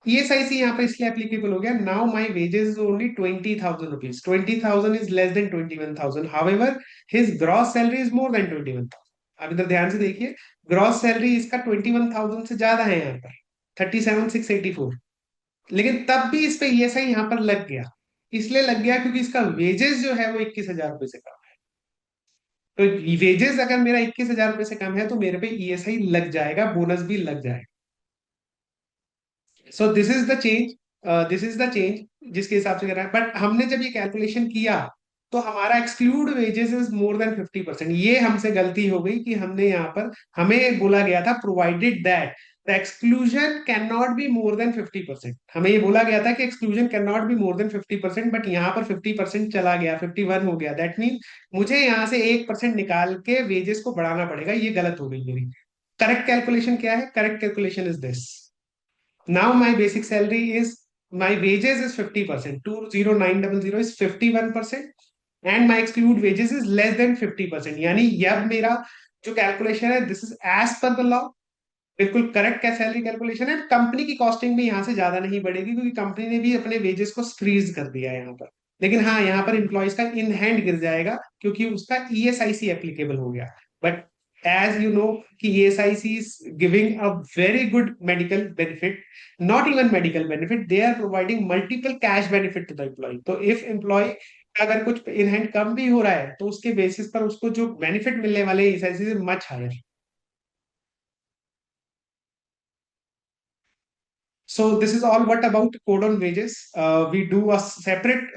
ईएसआईसी यहाँ पर इसलिए एप्लीकेबल हो गया, now my wages is only 20,000 rupees. 20,000 is less than 21,000. However his gross salary is more than 21,000. अब इधर ध्यान से देखिए, ग्रॉस सैलरी इसका 21,000 से ज्यादा है यहाँ पर, 37,684. लेकिन तब भी इस पे ईएसआई यहाँ पर लग गया. इसलिए लग गया क्योंकि इसका वेजेस जो है वो 21,000 रुपए से कम है. तो वेजेस अगर मेरा 21,000 रुपए से कम है तो मेरे पे ईएसआई लग जाएगा, बोनस भी लग जाएगा. So this is the change, this is the change जिसके हिसाब से कर रहा है. बट हमने जब ये कैलकुलेशन किया तो हमारा exclude wages is more than 50%. ये हमसे गलती हो गई कि हमने यहाँ पर, हमें बोला गया था provided that the exclusion can not be more than 50%. हमें ये बोला गया था कि exclusion can not be more than 50%, but यहाँ पर 50% चला गया, 51 हो गया. दैट मीन मुझे यहाँ से 1% निकाल के वेजेस को बढ़ाना पड़ेगा. ये गलत हो गई मेरी. करेक्ट कैलकुलेशन क्या है? Correct calculation is this. Now my basic salary is, my wages is 50%. 20900 is 51%, and my exclude wages is less than 50%. यानी अब मेरा जो कैलकुलेशन है this is as per the law, बिल्कुल करेक्ट क्या सैलरी कैलकुलेशन है. कंपनी की costing भी यहाँ से ज्यादा नहीं बढ़ेगी, क्योंकि कंपनी ने भी अपने वेजेस को फ्रीज कर दिया है यहाँ पर. लेकिन हाँ, यहाँ पर एम्प्लॉयज का इन हैंड गिर जाएगा क्योंकि उसका ईएसआईसी एप्लीकेबल हो गया. बट as you know कि ESIC is giving a very good medical benefit, not even medical benefit, they are providing multiple cash benefit to the employee. तो if employee अगर कुछ इन हैंड कम भी हो रहा है तो उसके बेसिस पर उसको जो बेनिफिट मिलने वाले ESIC से much higher. So this is all what about code on wages. We do a separate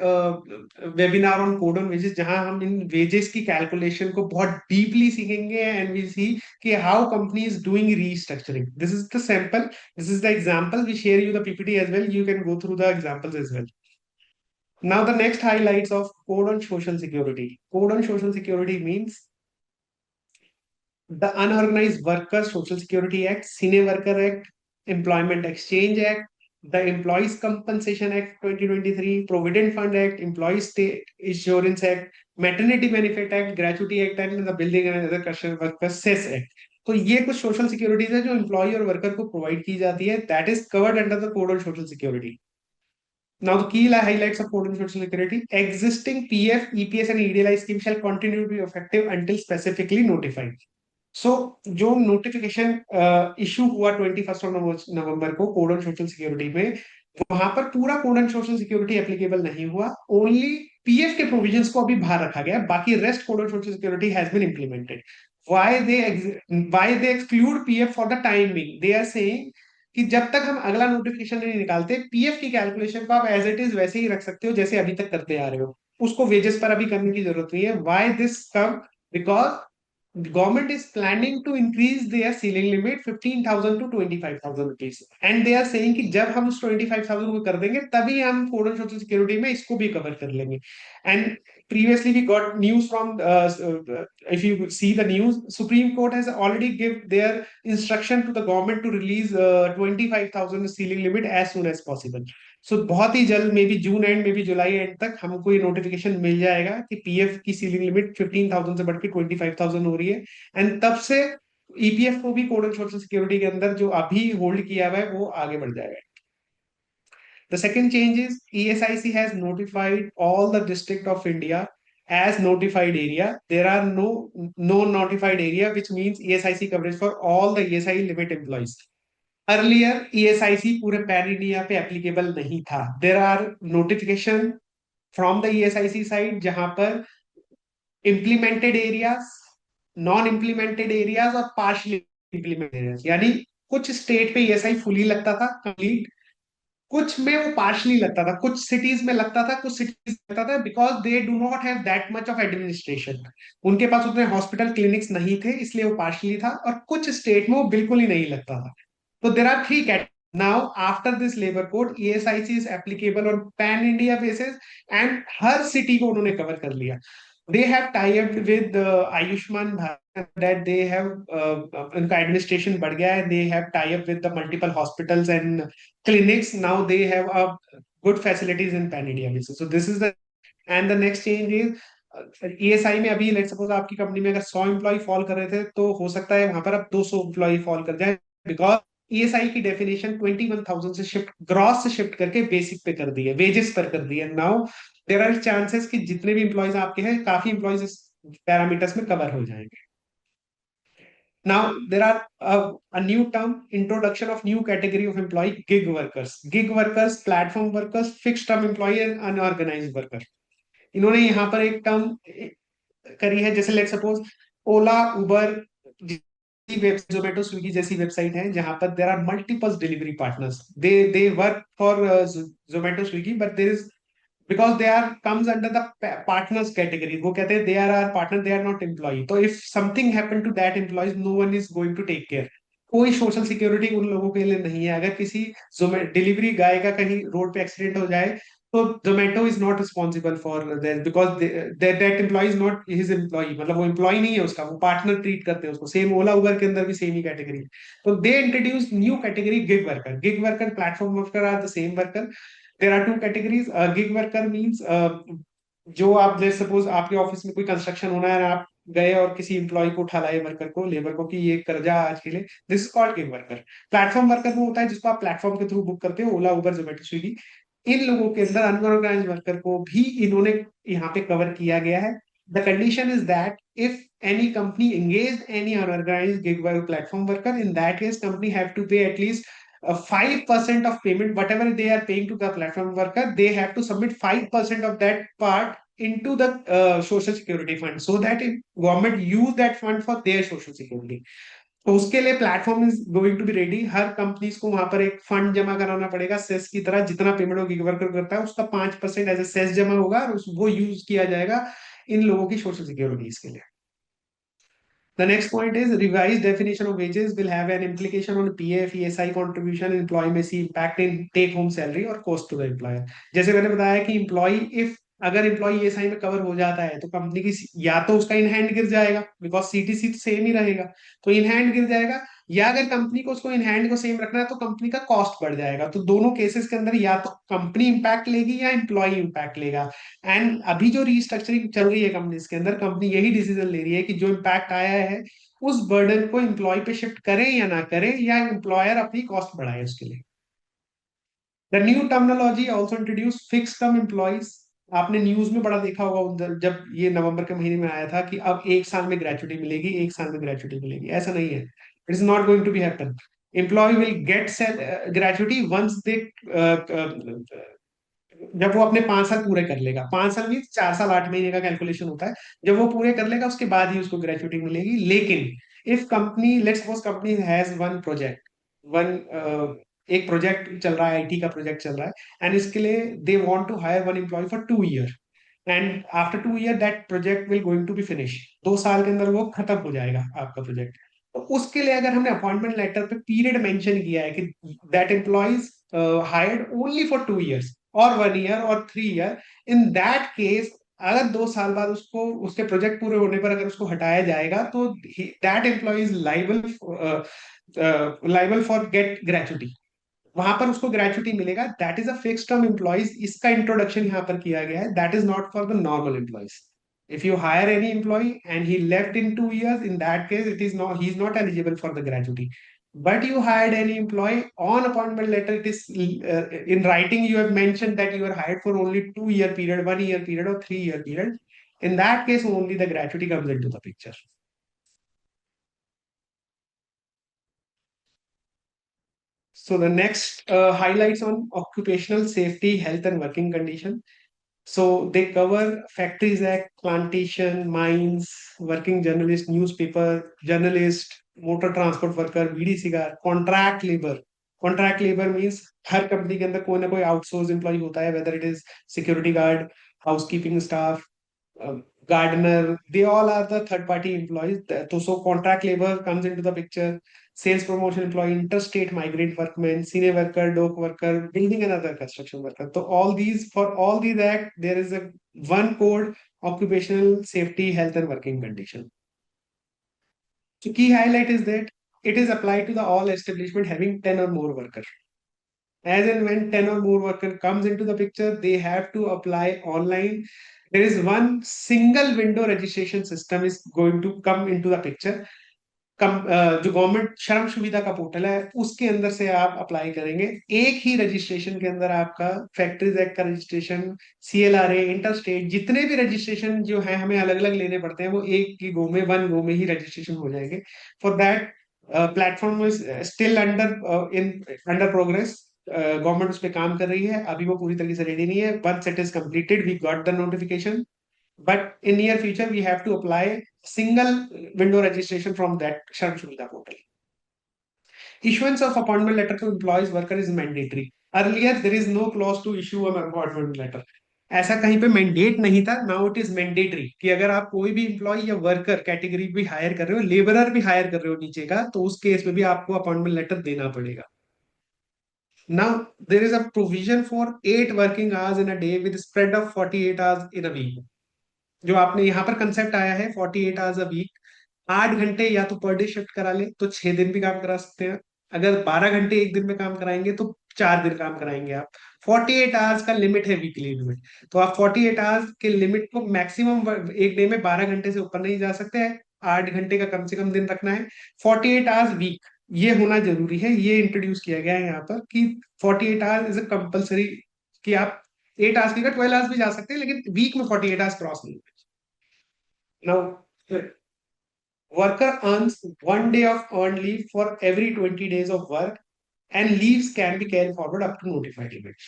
webinar on code on wages जहां हम इन wages की calculation को बहुत deeply सीखेंगे and we see कि how company is doing restructuring. This is the sample. This is the example. We share you the PPT as well. You can go through the examples as well. Now the next highlights of code on social security. Code on social security means the Unorganized Workers Social Security Act, Sine Worker Act, Employment Exchange Act, the Employees Compensation Act 2023, Provident Fund Act, Employees State Insurance Act, Maternity Benefit Act, Gratuity Act and the Building and Other Construction Workers Cess Act. तो ये कुछ social securities है जो employ और worker को provide की जाती है, that is covered under the code on social security. Now the key highlights of code on social security: existing PF, EPS and EDLI scheme shall continue to be effective until specifically notified. सो जो notification issue हुआ 21 नवंबर को code on social security में, वहां पर पूरा code on social security applicable नहीं हुआ. Only PF के प्रोविजंस को अभी बाहर रखा गया, बाकी rest code on social security has been implemented. Why they exclude PF for the time being? They are saying कि जब तक हम अगला नोटिफिकेशन नहीं निकालते, पीएफ की कैलकुलेशन को आप एज इट इज वैसे ही रख सकते हो जैसे अभी तक करते आ रहे हो, उसको वेजेस पर अभी करने की जरूरत नहीं है. Why this come? Because government is planning to increase their ceiling limit 15,000 to 25,000 rupees and they are saying कि जब हम उस 25,000 को कर देंगे तभी हम कोड ऑन सोशल सिक्योरिटी में इसको भी कवर कर लेंगे. And previously we got news from if you see the news, Supreme Court has already give their instruction to the government to release 25,000 ceiling limit as soon as possible. सो बहुत ही जल्द, may be June and, may be July and तक हमको ये notification मिल जाएगा कि PF की ceiling limit 15,000 से बढ़ के 25,000 हो रही है. एंड तब से ईपीएफ को भी कोड ऑन सोशल सिक्योरिटी के अंदर जो अभी होल्ड किया हुआ है वो आगे बढ़ जाएगा. The second change is ESIC has notified all the district of India as notified area. There are no notified area, which means ESIC coverage for all the ESI limit employees. Earlier ESIC पूरे pan India पे applicable नहीं था. There are notification from the ESIC side जहां पर implemented areas, non implemented areas और partially implemented areas, यानी कुछ state पे ESI फुली लगता था कंप्लीट, कुछ में वो पार्शली लगता था, कुछ सिटीज में लगता था, कुछ सिटीज लगता था, because they do not have that much of administration. उनके पास उतने हॉस्पिटल क्लिनिक्स नहीं थे, इसलिए वो पार्शली था. और कुछ स्टेट में वो बिल्कुल ही नहीं लगता था. So there are three categories. Now, after this labor code, ESIC is applicable on pan India basis and her city को उन्होंने cover कर लिया. They have tie-up with Ayushman Bharat, that they have उनका administration बढ़ गया है. They have tie-up with the multiple hospitals and clinics. Now they have a good facilities in pan India basis. So this is the, and the next change is ESI में अभी let's suppose आपकी company में अगर 100 employ fall कर रहे थे, तो हो सकता है वहां पर अब 200 एम्प्लॉय फॉल कर जाए, बिकॉज ESI की डेफिनेशन 21,000 से शिफ्ट, ग्रॉस से शिफ्ट करके बेसिक पे कर दी है, वेजेस पर कर दी है. नाउ देयर आर चांसेस कि जितने भी एम्प्लॉयज आपके हैं, काफी एम्प्लॉयज इस पैरामीटर्स में कवर हो जाएंगे. Now there are a new term, introduction of new category of employee, gig workers. Gig workers, platform workers, fixed term employee and unorganized worker. इन्होंने यहाँ पर एक टर्म करी है, जैसे let suppose Ola, Uber, Zomato, Swiggy जैसी वेबसाइट है जहां पर there are multiple delivery partners. They work for Zomato, Swiggy, but there is, because they are comes under the partners category. वो कहते हैं they are our partner, they are not employee. तो if something happen to that employees, no one is going to take care. कोई social security उन लोगों के लिए नहीं है. अगर किसी डिलीवरी गाय का कहीं रोड पे एक्सीडेंट हो जाए, तो Zomato is not responsible for that, because that employee is not his employee. मतलब वो एम्प्लॉय नहीं है उसका, वो पार्टनर ट्रीट करते हैं उसको. सेम ओला उबर के अंदर भी सेम ही कैटेगरी. तो they introduce new category, gig worker. Gig worker, platform worker are the same worker. There are two categories. Gig worker means जो आप जैसे सपोज आपके ऑफिस में कोई कंस्ट्रक्शन होना है, आप गए और किसी एम्प्लॉय को उठा लाए, वर्कर को, लेबर को, कि ये कर जा आज के लिए, this is called gig worker. Platform worker वो होता है जिसको आप प्लेटफॉर्म के थ्रू बुक करते हो, ओला, उबर, जोमेटो, स्विगी. इन लोगों के अंदर अनऑर्गेनाइज्ड वर्कर को भी इन्होंने यहाँ पे कवर किया गया है. The condition is that if any company engaged any unorganized gig worker, platform worker, in that case company have to pay at least 5% of payment, whatever they are paying to the platform worker, they have to submit 5% of that part into the social security fund, so that if government use that fund for their social security. तो उसके लिए platform is going to be ready. हर companies को वहां पर एक fund जमा कराना पड़ेगा सेस की तरह, जितना पेमेंट वो गिग वर्कर करता है उसका 5% एज ए सेस जमा होगा, और वो यूज किया जाएगा इन लोगों की सोशल सिक्योरिटीज के लिए। The next point is revised definition of wages will have an implication on PF, ESI contribution. Employee may see impact in take home salary or cost to the employer. जैसे मैंने बताया कि employee if अगर employ ESI में cover हो जाता है तो कंपनी की या तो उसका इन हैंड गिर जाएगा, बिकॉज सीटीसी तो सेम ही रहेगा, तो इन हैंड गिर जाएगा, या अगर कंपनी को उसको इन हैंड को सेम रखना है तो कंपनी का कॉस्ट बढ़ जाएगा। तो दोनों केसेस के अंदर या तो कंपनी इंपैक्ट लेगी या एम्प्लॉय इंपैक्ट लेगा। एंड अभी जो रीस्ट्रक्चरिंग चल रही है कंपनीज के अंदर, कंपनी यही डिसीजन ले रही है कि जो इम्पैक्ट आया है उस बर्डन को एम्प्लॉय पे शिफ्ट करें या ना करें, या एम्प्लॉयर अपनी कॉस्ट बढ़ाए उसके लिए। The new terminology also introduce fix term employees. आपने न्यूज में बड़ा देखा होगा जब ये नवंबर के महीने में आया था कि अब एक साल में ग्रेचुटी मिलेगी, एक साल में ग्रेचुटी मिलेगी। ऐसा नहीं है, it is not going to be happen. Employee will get gratuity once they, जब वो अपने 5 साल पूरे कर लेगा। 5 साल मीन 4 साल 8 महीने का कैलकुलेशन होता है। जब वो पूरे कर लेगा उसके बाद ही उसको ग्रेचुटी मिलेगी। लेकिन if company, let's suppose company has one project, one एक प्रोजेक्ट चल रहा है, आईटी का प्रोजेक्ट चल रहा है, एंड इसके लिए they want to hire one employee for 2 year, and after 2 year that project will going to be finish. 2 साल के अंदर वो खत्म हो जाएगा आपका प्रोजेक्ट। तो उसके लिए अगर हमने अपॉइंटमेंट लेटर पे पीरियड मेंशन किया है कि that employees hired only for 2 years और 1 ईयर और 3 ईयर, इन दैट केस अगर 2 साल बाद उसको उसके प्रोजेक्ट पूरे होने पर अगर उसको हटाया जाएगा तो that employee is liable for get gratuity. वहां पर उसको ग्रेचुटी मिलेगा। That is a fix term employees. इसका इंट्रोडक्शन यहाँ पर किया गया है। That is not for the normal employees. If you hire any employee and he left in 2 years, in that case, it is not, he is not eligible for the gratuity. But you hired any employee on appointment letter, it is in writing you have mentioned that you are hired for only 2 year period, 1 year period, or 3 year period. In that case, only the gratuity comes into the picture. So the next highlights on occupational safety, health, and working condition. So they cover Factories Act, plantation, mines, working journalist, newspaper, journalist, motor transport worker, beedi cigar, contract labor. Contract labor means हर company के अंदर कोई ना कोई outsource employ होता है, whether it is security guard, housekeeping staff, gardener, they all are the third party employees. So contract labor comes into the picture. Sales promotion employee, interstate migrant workmen, senior worker, dock worker, building and other construction worker. So all these, for all these act, there is a one code: occupational safety, health and working condition. So key highlight is that it is applied to the all establishment having 10 or more workers. As and when 10 or more worker comes into the picture, they have to apply online. There is one single window registration system is going to come into the picture. जो government श्रम सुविधा का portal है उसके अंदर से आप apply करेंगे। एक ही रजिस्ट्रेशन के अंदर आपका फैक्ट्रीज एक्ट का रजिस्ट्रेशन, सीएलआरए, इंटरस्टेट, जितने भी रजिस्ट्रेशन जो है हमें अलग अलग लेने पड़ते हैं, वो एक की गो में, वन गो में ही रजिस्ट्रेशन हो जाएंगे। For that platform is still under progress. Government उस पर काम कर रही है, अभी वो पूरी तरीके से रेडी नहीं है। Once it is completed we got the notification, but in near future we have to apply single window registration from that Shram Suvidha portal. Issuance of appointment letter to employees worker is mandatory. Earlier there is no clause to issue an appointment letter. ऐसा कहीं पे mandate नहीं था, now it is mandatory कि अगर आप कोई भी एम्प्लॉय या वर्कर कैटेगरी भी हायर कर रहे हो, लेबरर भी हायर कर रहे हो नीचे का, तो उस केस में भी आपको अपॉइंटमेंट लेटर देना पड़ेगा। Now there is a provision for 8 working hours in a day with spread of 48 hours in a week. जो आपने यहाँ पर कंसेप्ट आया है 48 आवर्स अ वीक, 8 घंटे या तो पर डे शिफ्ट करा ले तो 6 दिन भी काम करा सकते हैं। अगर 12 घंटे एक दिन में काम कराएंगे तो 4 दिन काम कराएंगे आप। 48 आवर्स का लिमिट है, वीकली लिमिट। तो आप 48 आवर्स के लिमिट को मैक्सिमम एक डे में 12 घंटे से ऊपर नहीं जा सकते हैं, 8 घंटे का कम से कम दिन रखना है। 48 आवर्स वीक ये होना जरूरी है, ये इंट्रोड्यूस किया गया है यहाँ पर कि 48 आवर्स इज अ कंपल्सरी, कि आप 8 आवर्स की 12 आवर्स भी जा सकते हैं, लेकिन वीक में 48 आवर्स क्रॉस नहीं। Now, worker earns 1 day of earned leave for every 20 days of work, and leaves can be carried forward up to notified limit.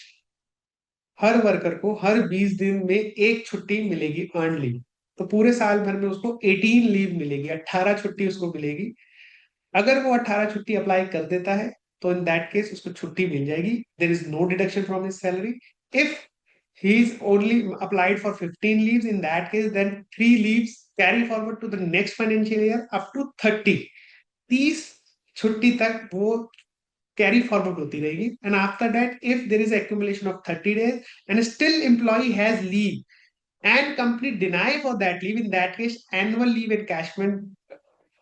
Her worker को हर 20 दिन में एक छुट्टी मिलेगी अर्न लीव, तो पूरे साल भर में उसको 18 लीव मिलेगी, 18 छुट्टी उसको मिलेगी। अगर वो 18 छुट्टी अप्लाई कर देता है तो इन दैट केस उसको छुट्टी मिल जाएगी, there is no deduction from his salary. If he is only applied for 15 leaves, in that case then 3 leaves carry forward to the next financial year up to 30. 30 छुट्टी तक वो carry forward होती रहेगी. And after that, if there is accumulation of 30 days and still employee has leave and company deny for that leave, in that case annual leave encashment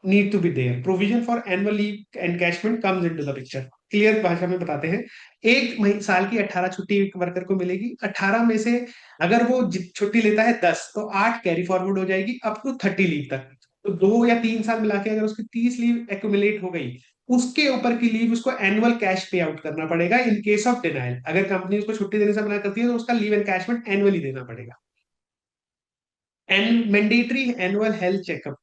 need to be there. Provision for annual leave encashment comes into the picture. Clear भाषा में बताते हैं, एक साल की 18 छुट्टी एक worker को मिलेगी. 18 में से अगर वो छुट्टी लेता है 10, तो 8 कैरी फॉरवर्ड हो जाएगी अप टू 30 लीव तक. तो 2 या 3 साल मिला के अगर उसकी 30 लीव एक्यूमुलेट हो गई, उसके ऊपर की लीव उसको एनुअल कैश पे आउट करना पड़ेगा इन केस ऑफ डिनाइल. अगर कंपनी उसको छुट्टी देने से मना करती है तो उसका लीव एनकैशमेंट एनुअली देना पड़ेगा. And mandatory annual health checkup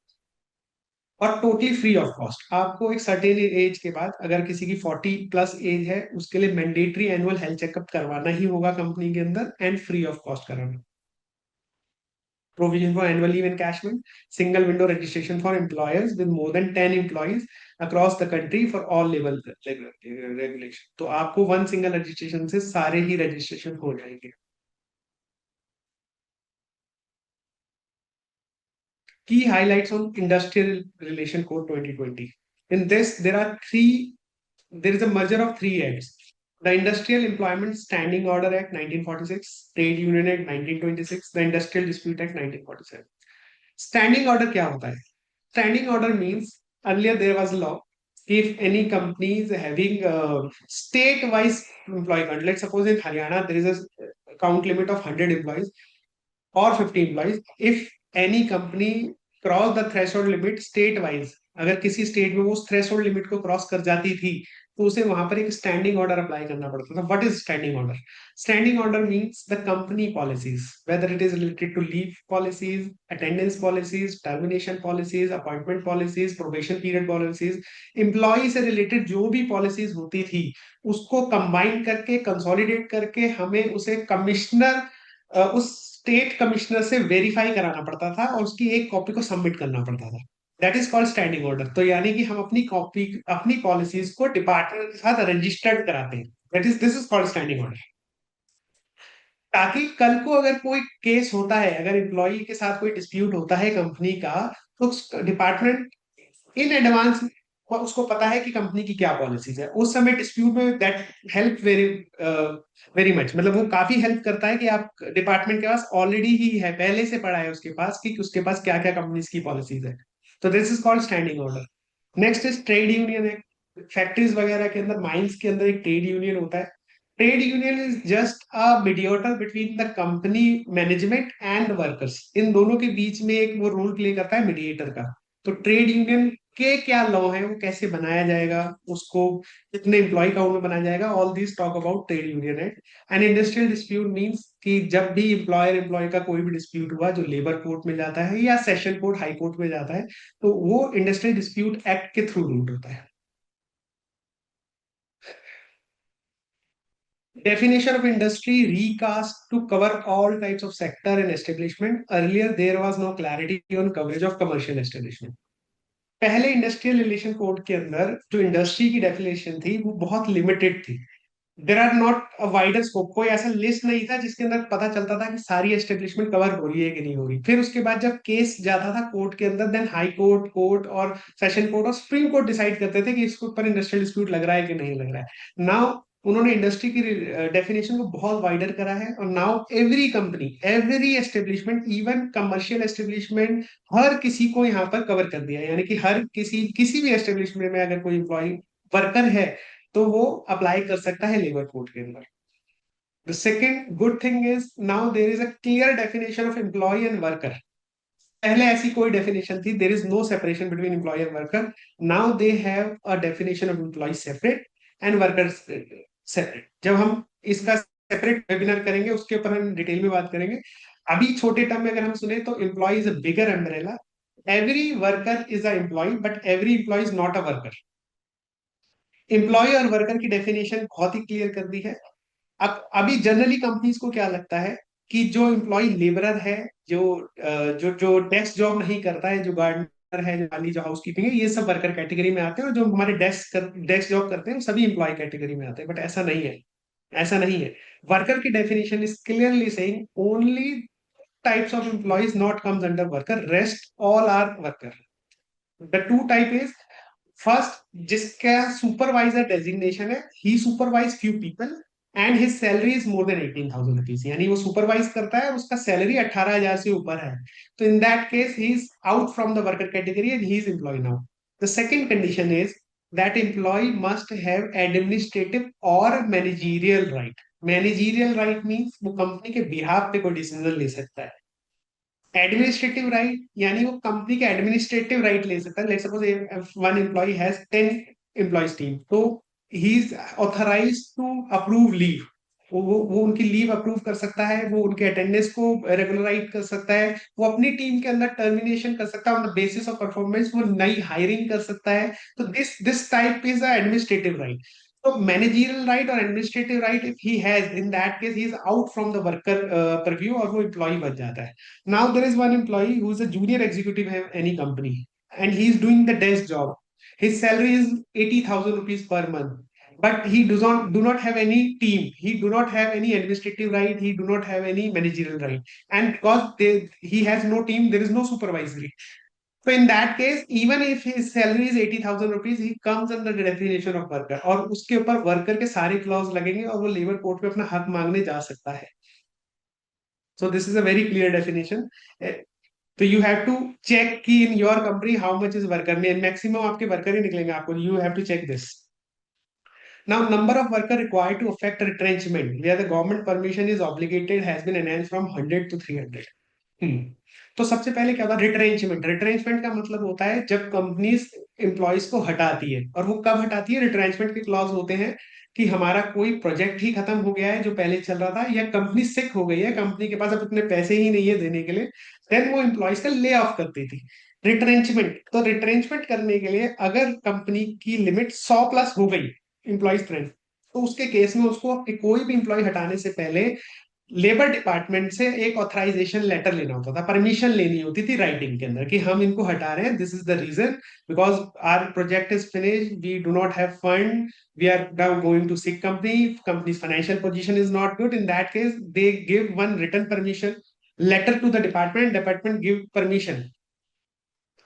और टोटली फ्री ऑफ कॉस्ट. आपको एक सर्टेन एज के बाद, अगर किसी की 40+ एज है, उसके लिए मैंडेटरी एनुअल हेल्थ चेकअप करवाना ही होगा कंपनी के अंदर, एंड फ्री ऑफ कॉस्ट कराना. Provision for annual leave encashment, single window registration for employers with more than 10 employees across the country for all level regulation. तो आपको वन सिंगल रजिस्ट्रेशन से सारे ही registration हो जाएंगे. Key highlights on Industrial Relation Code 2020. In this, there is a merger of 3 acts. The Industrial Employment Standing Order Act 1946, Trade Union Act 1926, the Industrial Dispute Act 1947. Standing order क्या होता है? Standing order means earlier there was law. If any company is having state-wise employee count, let's suppose in Haryana there is a count limit of 100 employees or 50 employees. If any company cross the threshold limit state wise, अगर किसी state में वो उस threshold limit को cross कर जाती थी, तो उसे वहां पर एक स्टैंडिंग ऑर्डर अप्लाई करना पड़ता था. What is standing order? Standing order means the company policies, whether it is related to leave policies, attendance policies, termination policies, appointment policies, probation period policies, employee से रिलेटेड जो भी policies होती थी, उसको combine करके, कंसोलिडेट करके हमें उसे कमिश्नर, उस स्टेट कमिश्नर से वेरीफाई कराना पड़ता था और उसकी एक कॉपी को सबमिट करना पड़ता था. That is called standing order. तो यानी कि हम अपनी कॉपी, अपनी पॉलिसीज को डिपार्टमेंट के साथ रजिस्टर्ड कराते हैं. This is called standing order. ताकि कल को अगर कोई केस होता है, अगर एम्प्लॉय के साथ कोई डिस्प्यूट होता है कंपनी का, तो डिपार्टमेंट इन एडवांस उसको पता है कि कंपनी की क्या पॉलिसीज है. उस समय डिस्प्यूट में that help very very much. मतलब वो काफी हेल्प करता है कि आप डिपार्टमेंट के पास ऑलरेडी ही है, पहले से पड़ा है उसके पास कि उसके पास क्या क्या कंपनीज की पॉलिसीज है. तो this is called standing order. Next is trade union act. Factories वगैरह के अंदर, माइंस के अंदर एक ट्रेड यूनियन होता है. Trade union is just a mediator between the company management and workers. इन दोनों के बीच में एक वो रोल प्ले करता है मीडिएटर का. तो ट्रेड यूनियन के क्या लॉ है, वो कैसे बनाया जाएगा, उसको कितने एम्प्लॉय काउंट में बनाया जाएगा, all this talk about trade union act. And industrial dispute means कि जब भी एम्प्लॉयर एम्प्लॉय का कोई भी डिस्प्यूट हुआ जो लेबर कोर्ट में जाता है या सेशन कोर्ट, हाई कोर्ट में जाता है, तो वो इंडस्ट्रियल डिस्प्यूट एक्ट के थ्रू रूट होता है. Definition of industry recast to cover all types of sector and establishment. Earlier there was no clarity on coverage of commercial establishment. पहले industrial relation code के अंदर जो इंडस्ट्री की definition थी वो बहुत लिमिटेड थी. There are not a wider scope. कोई ऐसा लिस्ट नहीं था जिसके अंदर पता चलता था कि सारी एस्टेब्लिशमेंट कवर हो रही है कि नहीं हो रही. फिर उसके बाद जब केस जाता था कोर्ट के अंदर, देन हाई कोर्ट, कोर्ट और सेशन कोर्ट और सुप्रीम कोर्ट डिसाइड करते थे कि इसके ऊपर इंडस्ट्रियल डिस्प्यूट लग रहा है कि नहीं लग रहा है. नाउ उन्होंने इंडस्ट्री की डेफिनेशन को बहुत वाइडर करा है, और now every company, every establishment, even commercial establishment, हर किसी को यहाँ पर कवर कर दिया है. यानी कि हर किसी भी एस्टेब्लिशमेंट में अगर कोई एम्प्लॉय वर्कर है तो वो अप्लाई कर सकता है लेबर कोड के अंदर. The second good thing is now there is a clear definition of employee and worker. पहले ऐसी कोई डेफिनेशन थी, there is no separation between employee and worker. Now they have a definition of employee separate and workers separate. जब हम इसका separate webinar करेंगे उसके ऊपर हम डिटेल में बात करेंगे. अभी छोटे टर्म में अगर हम सुने तो employee is a bigger umbrella. Every worker is a employee, but every employee is not a worker. Employee और वर्कर की डेफिनेशन बहुत ही क्लियर कर दी है. अब अभी जनरली कंपनीज को क्या लगता है कि जो एम्प्लॉय लेबरर है, जो जो जो डेस्क जॉब नहीं करता है, जो गार्ड है, वाली जो हाउसकीपिंग है, ये सब वर्कर कैटेगरी में आते हैं, और जो हमारे डेस्क जॉब करते हैं वो सभी एम्प्लॉय कैटेगरी में आते हैं। बट ऐसा नहीं है, ऐसा नहीं है। वर्कर की definition is clearly saying only types of employees not comes under worker, rest all are worker. The two type is, first, जिसका सुपरवाइजर डेजिग्नेशन है, he supervise few people and his salary is more than 18,000 rupees, यानी वो supervise करता है, उसका salary 18,000 से ऊपर है, तो in that case he is out from the worker category and he is employee now. The second condition is that employee must have administrative or managerial right. Managerial right means वो company के behalf पे कोई decision ले सकता है। Administrative right यानी वो company के एडमिनिस्ट्रेटिव राइट ले सकता है। Let's suppose one employee has 10 employees team, तो he is authorised to approve leave. वो उनकी लीव अप्रूव कर सकता है, वो उनके अटेंडेंस को रेगुलराइज कर सकता है, वो अपनी टीम के अंदर टर्मिनेशन कर सकता है on the basis of performance, वो नई हायरिंग कर सकता है। तो this type is the administrative right. So managerial right or administrative right, if he has, in that case, he is out from the worker purview, और वो employee बन जाता है. Now there is one employee who is a junior executive in any company, and he is doing the desk job. His salary is 80,000 rupees per month, but he do not have any team. He do not have any administrative right. He do not have any managerial right, and because he has no team, there is no supervisory. So in that case, even if his salary is 80,000 rupees, he comes under the definition of worker, और उसके ऊपर worker के सारे clause लगेंगे और वो labour court पे अपना हक मांगने जा सकता है। So this is a very clear definition. तो you have to check कि in your company how much is worker, में maximum आपके वर्कर ही निकलेंगे आपको, you have to check this. Now number of worker required to affect retrenchment where the government permission is obligated has been enhanced from 100 to 300. तो सबसे पहले क्या होता है, रिट्रेंचमेंट। रिट्रेंचमेंट का मतलब होता है जब कंपनी एम्प्लॉयज को हटाती है, और वो कब हटाती है। रिट्रेंचमेंट के क्लॉज होते हैं कि हमारा कोई प्रोजेक्ट ही खत्म हो गया है जो पहले चल रहा था, या कंपनी सिक हो गई है, कंपनी के पास अब इतने पैसे ही नहीं है देने के लिए, देन वो एम्प्लॉयज का ले ऑफ करती थी। रिट्रेंचमेंट, तो रिट्रेंचमेंट करने के लिए अगर कंपनी की लिमिट 100 प्लस हो गई एम्प्लॉयज स्ट्रेंथ, तो उसके केस में उसको कोई भी एम्प्लॉय हटाने से पहले लेबर डिपार्टमेंट से एक ऑथराइजेशन लेटर लेना होता था, परमिशन लेनी होती थी राइटिंग के अंदर कि हम इनको हटा रहे हैं, this is the reason, because our project is finished, we do not have fund, we are now going to sick company financial position is not good. In that case they give one written permission letter to the department give permission.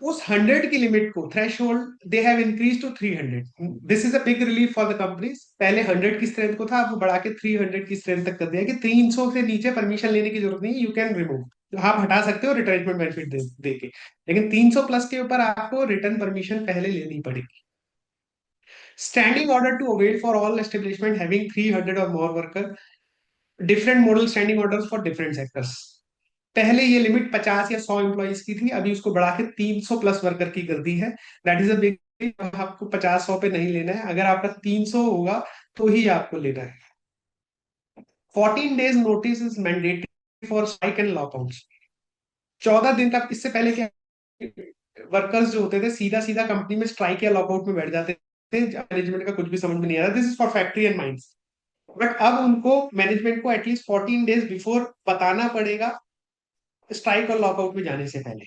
उस 100 की limit को, threshold, they have increase to 300। This is a big relief for the companies. पहले 100 की strength को था, अब वो बढ़ा के 300 की स्ट्रेंथ तक कर दिया कि 300 से नीचे परमिशन लेने की जरूरत नहीं, यू कैन रिमूव, आप हटा सकते हो रिटायरमेंट बेनिफिट दे के, लेकिन 300 प्लस के ऊपर आपको रिटर्न परमिशन पहले लेनी पड़ेगी। Standing order to avail for all establishment having 300 or more worker, different model standing order for different sectors. पहले ये लिमिट 50 या 100 एम्प्लॉइज की थी, अभी उसको बढ़ा के 300 प्लस वर्कर की कर दी है। दैट इज अ बिग, आपको 50-100 पे नहीं लेना है, अगर आपका 300 होगा तो ही आपको लेना है। 14 days notice is mandatory for strike and lockout. 14 दिन तक, इससे पहले क्या, वर्कर्स जो होते थे सीधा सीधा कंपनी में स्ट्राइक या लॉकआउट में बैठ जाते थे, मैनेजमेंट का कुछ भी समझ में नहीं आ रहा, this is for factory and mines. But अब उनको, मैनेजमेंट को एटलीस्ट 14 डेज बिफोर बताना पड़ेगा स्ट्राइक और लॉकआउट में जाने से पहले।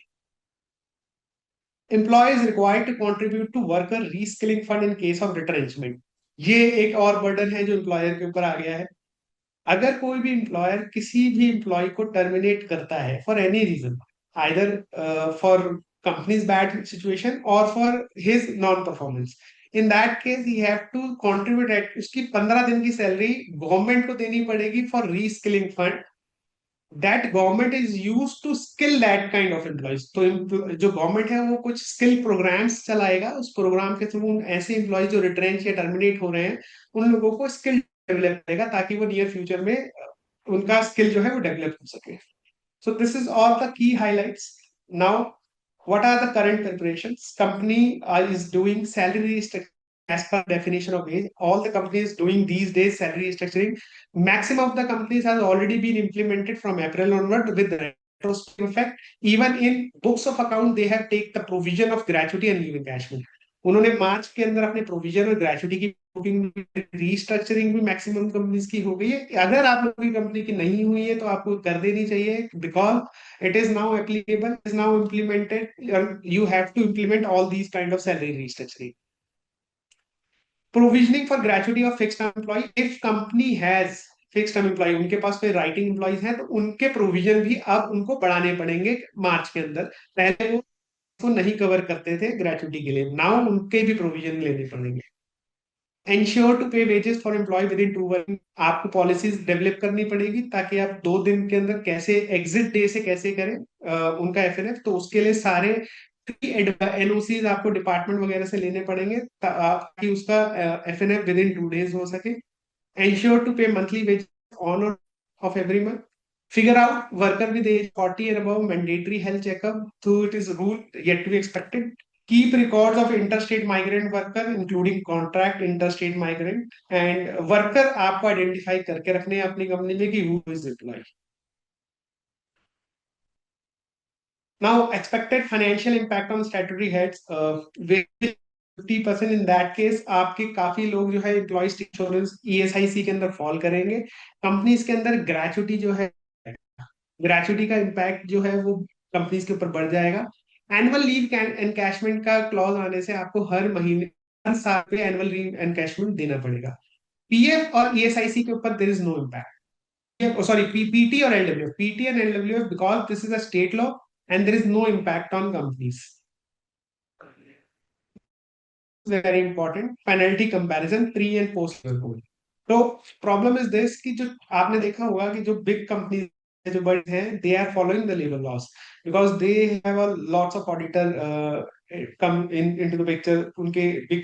Employees required to contribute to worker reskilling fund in case of retrenchment। ये एक और बर्डन है जो एम्प्लॉयर के ऊपर आ गया है। अगर कोई भी एम्प्लॉयर किसी भी एम्प्लॉय को टर्मिनेट करता है for any reason, either for companies bad situation or for his non performance, in that case he have to contribute, उसकी 15 दिन की सैलरी गवर्नमेंट को देनी पड़ेगी for reskilling fund. That government is use to skill that kind of employees. तो जो government है वो कुछ स्किल प्रोग्राम्स चलाएगा, उस प्रोग्राम के थ्रू ऐसे एम्प्लॉयज जो रिट्रेंच या टर्मिनेट हो रहे हैं उन लोगों को स्किल डेवलप करेगा ताकि वो नियर फ्यूचर में उनका स्किल जो है वो डेवलप हो सके। So this is all the key highlights. Now what are the current preparations? Company is doing salary restructuring as per definition of age. All the companies doing these days salary restructuring. Maximum of the companies has already been implemented from April onward with retrospective effect. Even in books of account, they have taken the provision of gratuity and leave encashment. उन्होंने मार्च के अंदर अपने provision और gratuity की restructuring भी maximum companies की हो गई है। अगर आप लोगों की कंपनी की नहीं हुई है तो आपको कर देनी चाहिए, because it is now applicable, is now implemented, you have to implement all these kind of salary restructuring. Provisioning for gratuity of fixed employee, if company has fixed term employee, उनके पास कोई राइटिंग एम्प्लॉयज हैं तो उनके provision भी अब उनको बढ़ाने पड़ेंगे मार्च के अंदर। पहले वो उसको नहीं कवर करते थे ग्रेचुटी के लिए, नाउ उनके भी प्रोविजन लेने पड़ेंगे। Ensure to pay wages for employee within 2 working, आपको पॉलिसीज डेवलप करनी पड़ेगी ताकि आप 2 दिन के अंदर कैसे एग्जिट डे से कैसे करें उनका एफएनएफ। तो उसके लिए सारे एनओसीज आपको डिपार्टमेंट वगैरह से लेने पड़ेंगे ताकि उसका एफएनएफ विद इन 2 days हो सके। एंश्योर टू पे monthly wages on off every month. Figure out worker with age 40 and above mandatory health checkup, though it is rule yet to be expected. Keep records of interstate migrant worker, including contract interstate migrant and worker आपको identify करके रखने हैं अपनी company में कि who is employed. Now, expected financial impact on statutory heads, 50% in that case आपके काफी लोग जो है एम्प्लॉइज इंश्योरेंस ईएसआईसी के अंदर फॉल करेंगे। कंपनीज के अंदर ग्रेचुटी जो है, ग्रेचुटी का इम्पैक्ट जो है वो कंपनीज के ऊपर बढ़ जाएगा। एनुअल लीव एनकैशमेंट का क्लॉज आने से आपको हर महीने, हर साल पे एनुअल लीव एनकैशमेंट देना पड़ेगा। पीएफ और ईएसआईसी के ऊपर there is no impact, sorry PT or LWF, PT and LWF because this is a state law and there is no impact on companies. Very important penalty comparison pre and post report. तो problem is this कि जो आपने देखा होगा कि जो big company जो बड़े हैं they are following the labour laws because they have a lots of auditor come into the picture, उनके बिग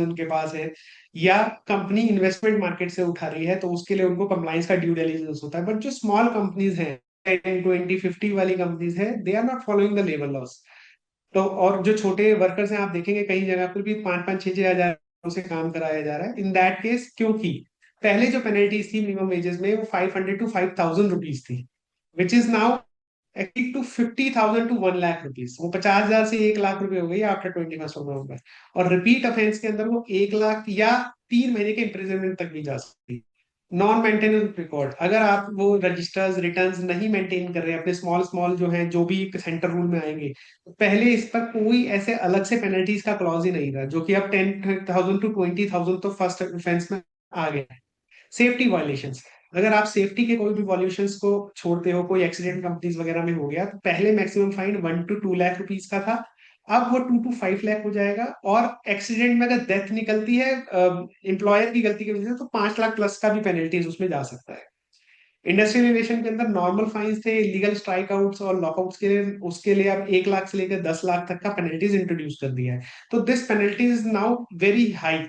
उनके पास है, या कंपनी इन्वेस्टमेंट मार्केट से उठा रही है तो उसके लिए उनको कंप्लायंस का ड्यू डिलिजेंस होता है। बट जो स्मॉल कंपनीज हैं 10, 20, 50 वाली कंपनीज है they are not following the labour laws. तो और जो छोटे वर्कर्स हैं आप देखेंगे कई जगह पर भी 5-5, 6-6 हजार से काम कराया जा रहा है। इन दैट केस, क्योंकि पहले जो पेनल्टीज थी मिनिमम वेजेस में वो 500 to 5,000 रुपीज थी, which is now to 50,000 to 1 lakh rupees. वो 50,000 से 1 लाख रुपए हो गई आफ्टर 21 नवंबर। और रिपीट ऑफेंस के अंदर वो 1 लाख या 3 महीने के इम्प्रिजनमेंट तक भी जा सकती है। नॉन मेंटेनेंस रिकॉर्ड, अगर आप वो रजिस्टर्स रिटर्न्स नहीं मेंटेन कर रहे अपने स्मॉल स्मॉल जो है जो भी सेंटर रूल में आएंगे, तो पहले इस पर कोई ऐसे अलग से पेनल्टीज का क्लॉज ही नहीं था, जो कि अब 10,000 to 20,000 तो फर्स्ट ऑफेंस में आ गया है। सेफ्टी वायलेशंस, अगर आप सेफ्टी के कोई भी वॉल्यूशंस को छोड़ते हो, कोई एक्सीडेंट कंपनीज वगैरह में हो गया, तो पहले maximum fine 1 to 2 lakh rupees का था, अब वो 2 to 5 लाख हो जाएगा। और एक्सीडेंट में अगर डेथ निकलती है एम्प्लॉयर की गलती की वजह से तो 5 लाख प्लस का भी पेनल्टीज उसमें जा सकता है। इंडस्ट्रियल एविएशन के अंदर नॉर्मल फाइन्स थे, इलीगल स्ट्राइक आउट्स और लॉकआउट्स के लिए, उसके लिए अब 1 लाख से लेकर 10 लाख तक का पेनल्टीज इंट्रोड्यूस कर दिया है। तो this penalty is now very high.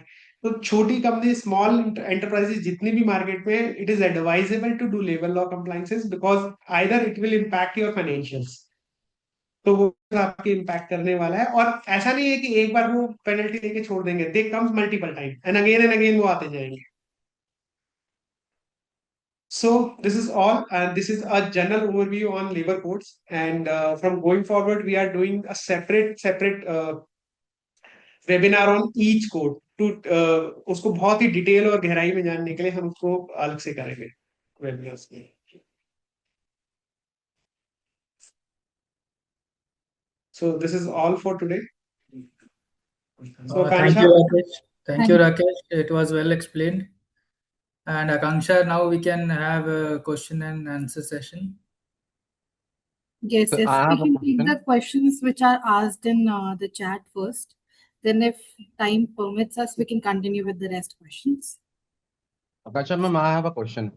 तो छोटी कंपनी, स्मॉल एंटरप्राइजेस जितनी भी मार्केट में, it is advisable to do labour law compliances because either it will impact your financials. तो वो आपके इम्पैक्ट करने वाला है। और ऐसा नहीं है कि एक बार वो पेनल्टी लेके छोड़ देंगे, they comes multiple time and again वो आते जाएंगे। So this is all, and this is a general overview on labor codes. And from going forward, we are doing a separate webinar on each code to उसको बहुत ही detail और गहराई में जानने के लिए हम उसको अलग से करेंगे webinars में। So this is all for today. So Thank Kanisha, you, Rakesh. Thank you, Thank- Rakesh. It was well explained. And Akanksha, now we can have a question and answer session. Yes, So yes. I We have a can take question. the questions which are asked in the chat first. Then, if time permits us, we can continue with the rest questions. Akansha ma'am, I have a question.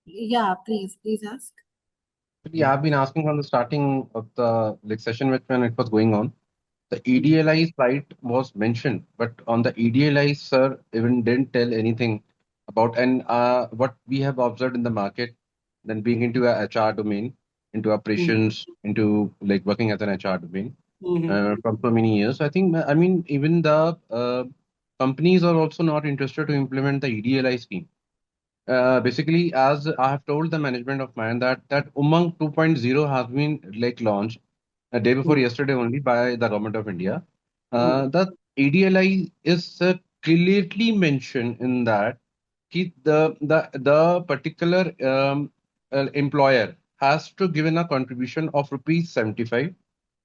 Yeah, please ask. Actually, I've been asking from the starting of the session when it was going on. The EDLI slide was mentioned, but on the EDLI, sir, even didn't tell anything about and what we have observed in the market, then being into a HR domain, into operations, into working as an HR domain from so many years. I think, I mean, even the companies are also not interested to implement the EDLI scheme. Basically, as I have told the management of mine that Umang 2.0 has been launched a day before yesterday only by the government of India. The EDLI is clearly mention in that the particular employer has to give in a contribution of rupees 75,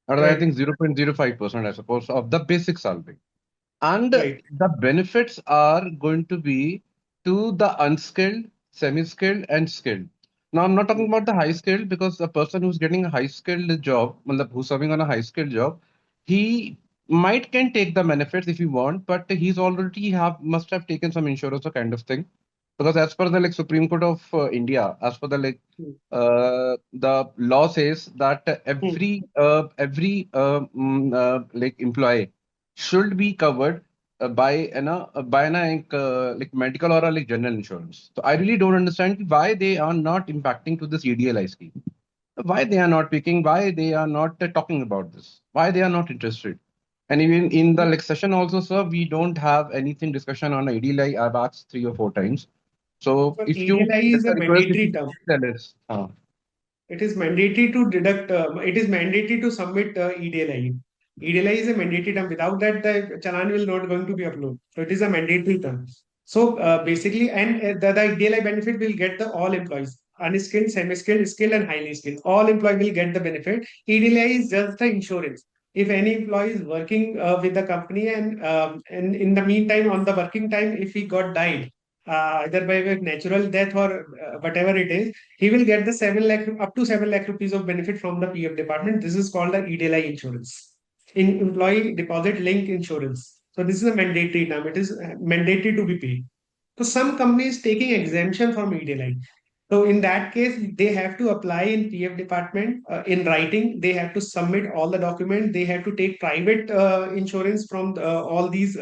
or I Right, think 0.05%, I suppose, of the basic salary. And right. the benefits are going to be to the unskilled, semi-skilled, and skilled. Now, I'm not talking about the high skilled, because a person who's getting a high skilled job, matlab who's serving on a high skilled job, he might can take the benefits if he want, but he's already must have taken some insurance or kind of thing. Because as per the like Supreme Court of India, as per the like Hmm. the law says that Hmm. every like employee should be covered by like medical or like general insurance. So I really don't understand why they are not impacting to this EDLI scheme. Why they are not picking? Why they are not talking about this? Why they are not interested? And even in the like session also, sir, we don't have anything discussion on EDLI. I've asked 3 or 4 times. So So if you, EDLI is it's a a request, if mandatory you term. tell us. It is mandatory to deduct, it is mandatory to submit EDLI. EDLI is a mandatory term. Without that, the challan will not going to be uploaded. So it is a mandatory term. So basically, and the EDLI benefit will get the all employees, unskilled, semi-skilled, skilled, and highly skilled. All employees will get the benefit. EDLI is just the insurance. If any employee is working with the company and in the meantime, on the working time, if he got died, either by natural death or whatever it is, he will get the 7 lakh up to 7 lakh rupees of benefit from the PF department. This is called the EDLI insurance, in employee deposit link insurance. So this is a mandatory term. It is mandatory to be paid. So some companies taking exemption from EDLI. So in that case, they have to apply in PF department in writing. They have to submit all the documents. They have to take private insurance from all these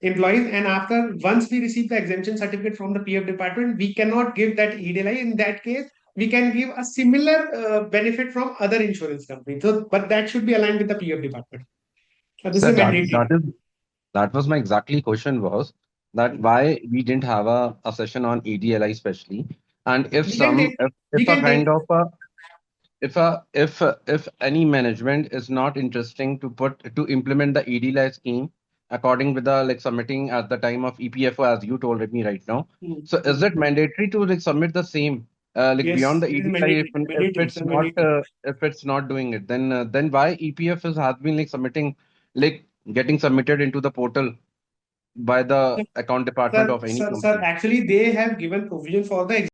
employees. And after once we receive the exemption certificate from the PF department, we cannot give that EDLI. In that case, we can give a similar benefit from other insurance companies. So, but that should be aligned with the PF department. So this is So a mandatory. that was my exactly question was that why we didn't have a session on EDLI especially, and We can take. if We a can take. kind of a if any management is not interesting to implement the EDLI scheme according with the like submitting at the time of EPFO as you told me right now. Hmm, So is hmm, it hmm. mandatory to like submit the same like beyond Yes, the it is EDLI mandatory. Mandatory. It's a mandatory. if it's not doing it, then why EPF has been like submitting like getting submitted into the portal by the account department Sir, of any sir, company? actually, they have given provision for the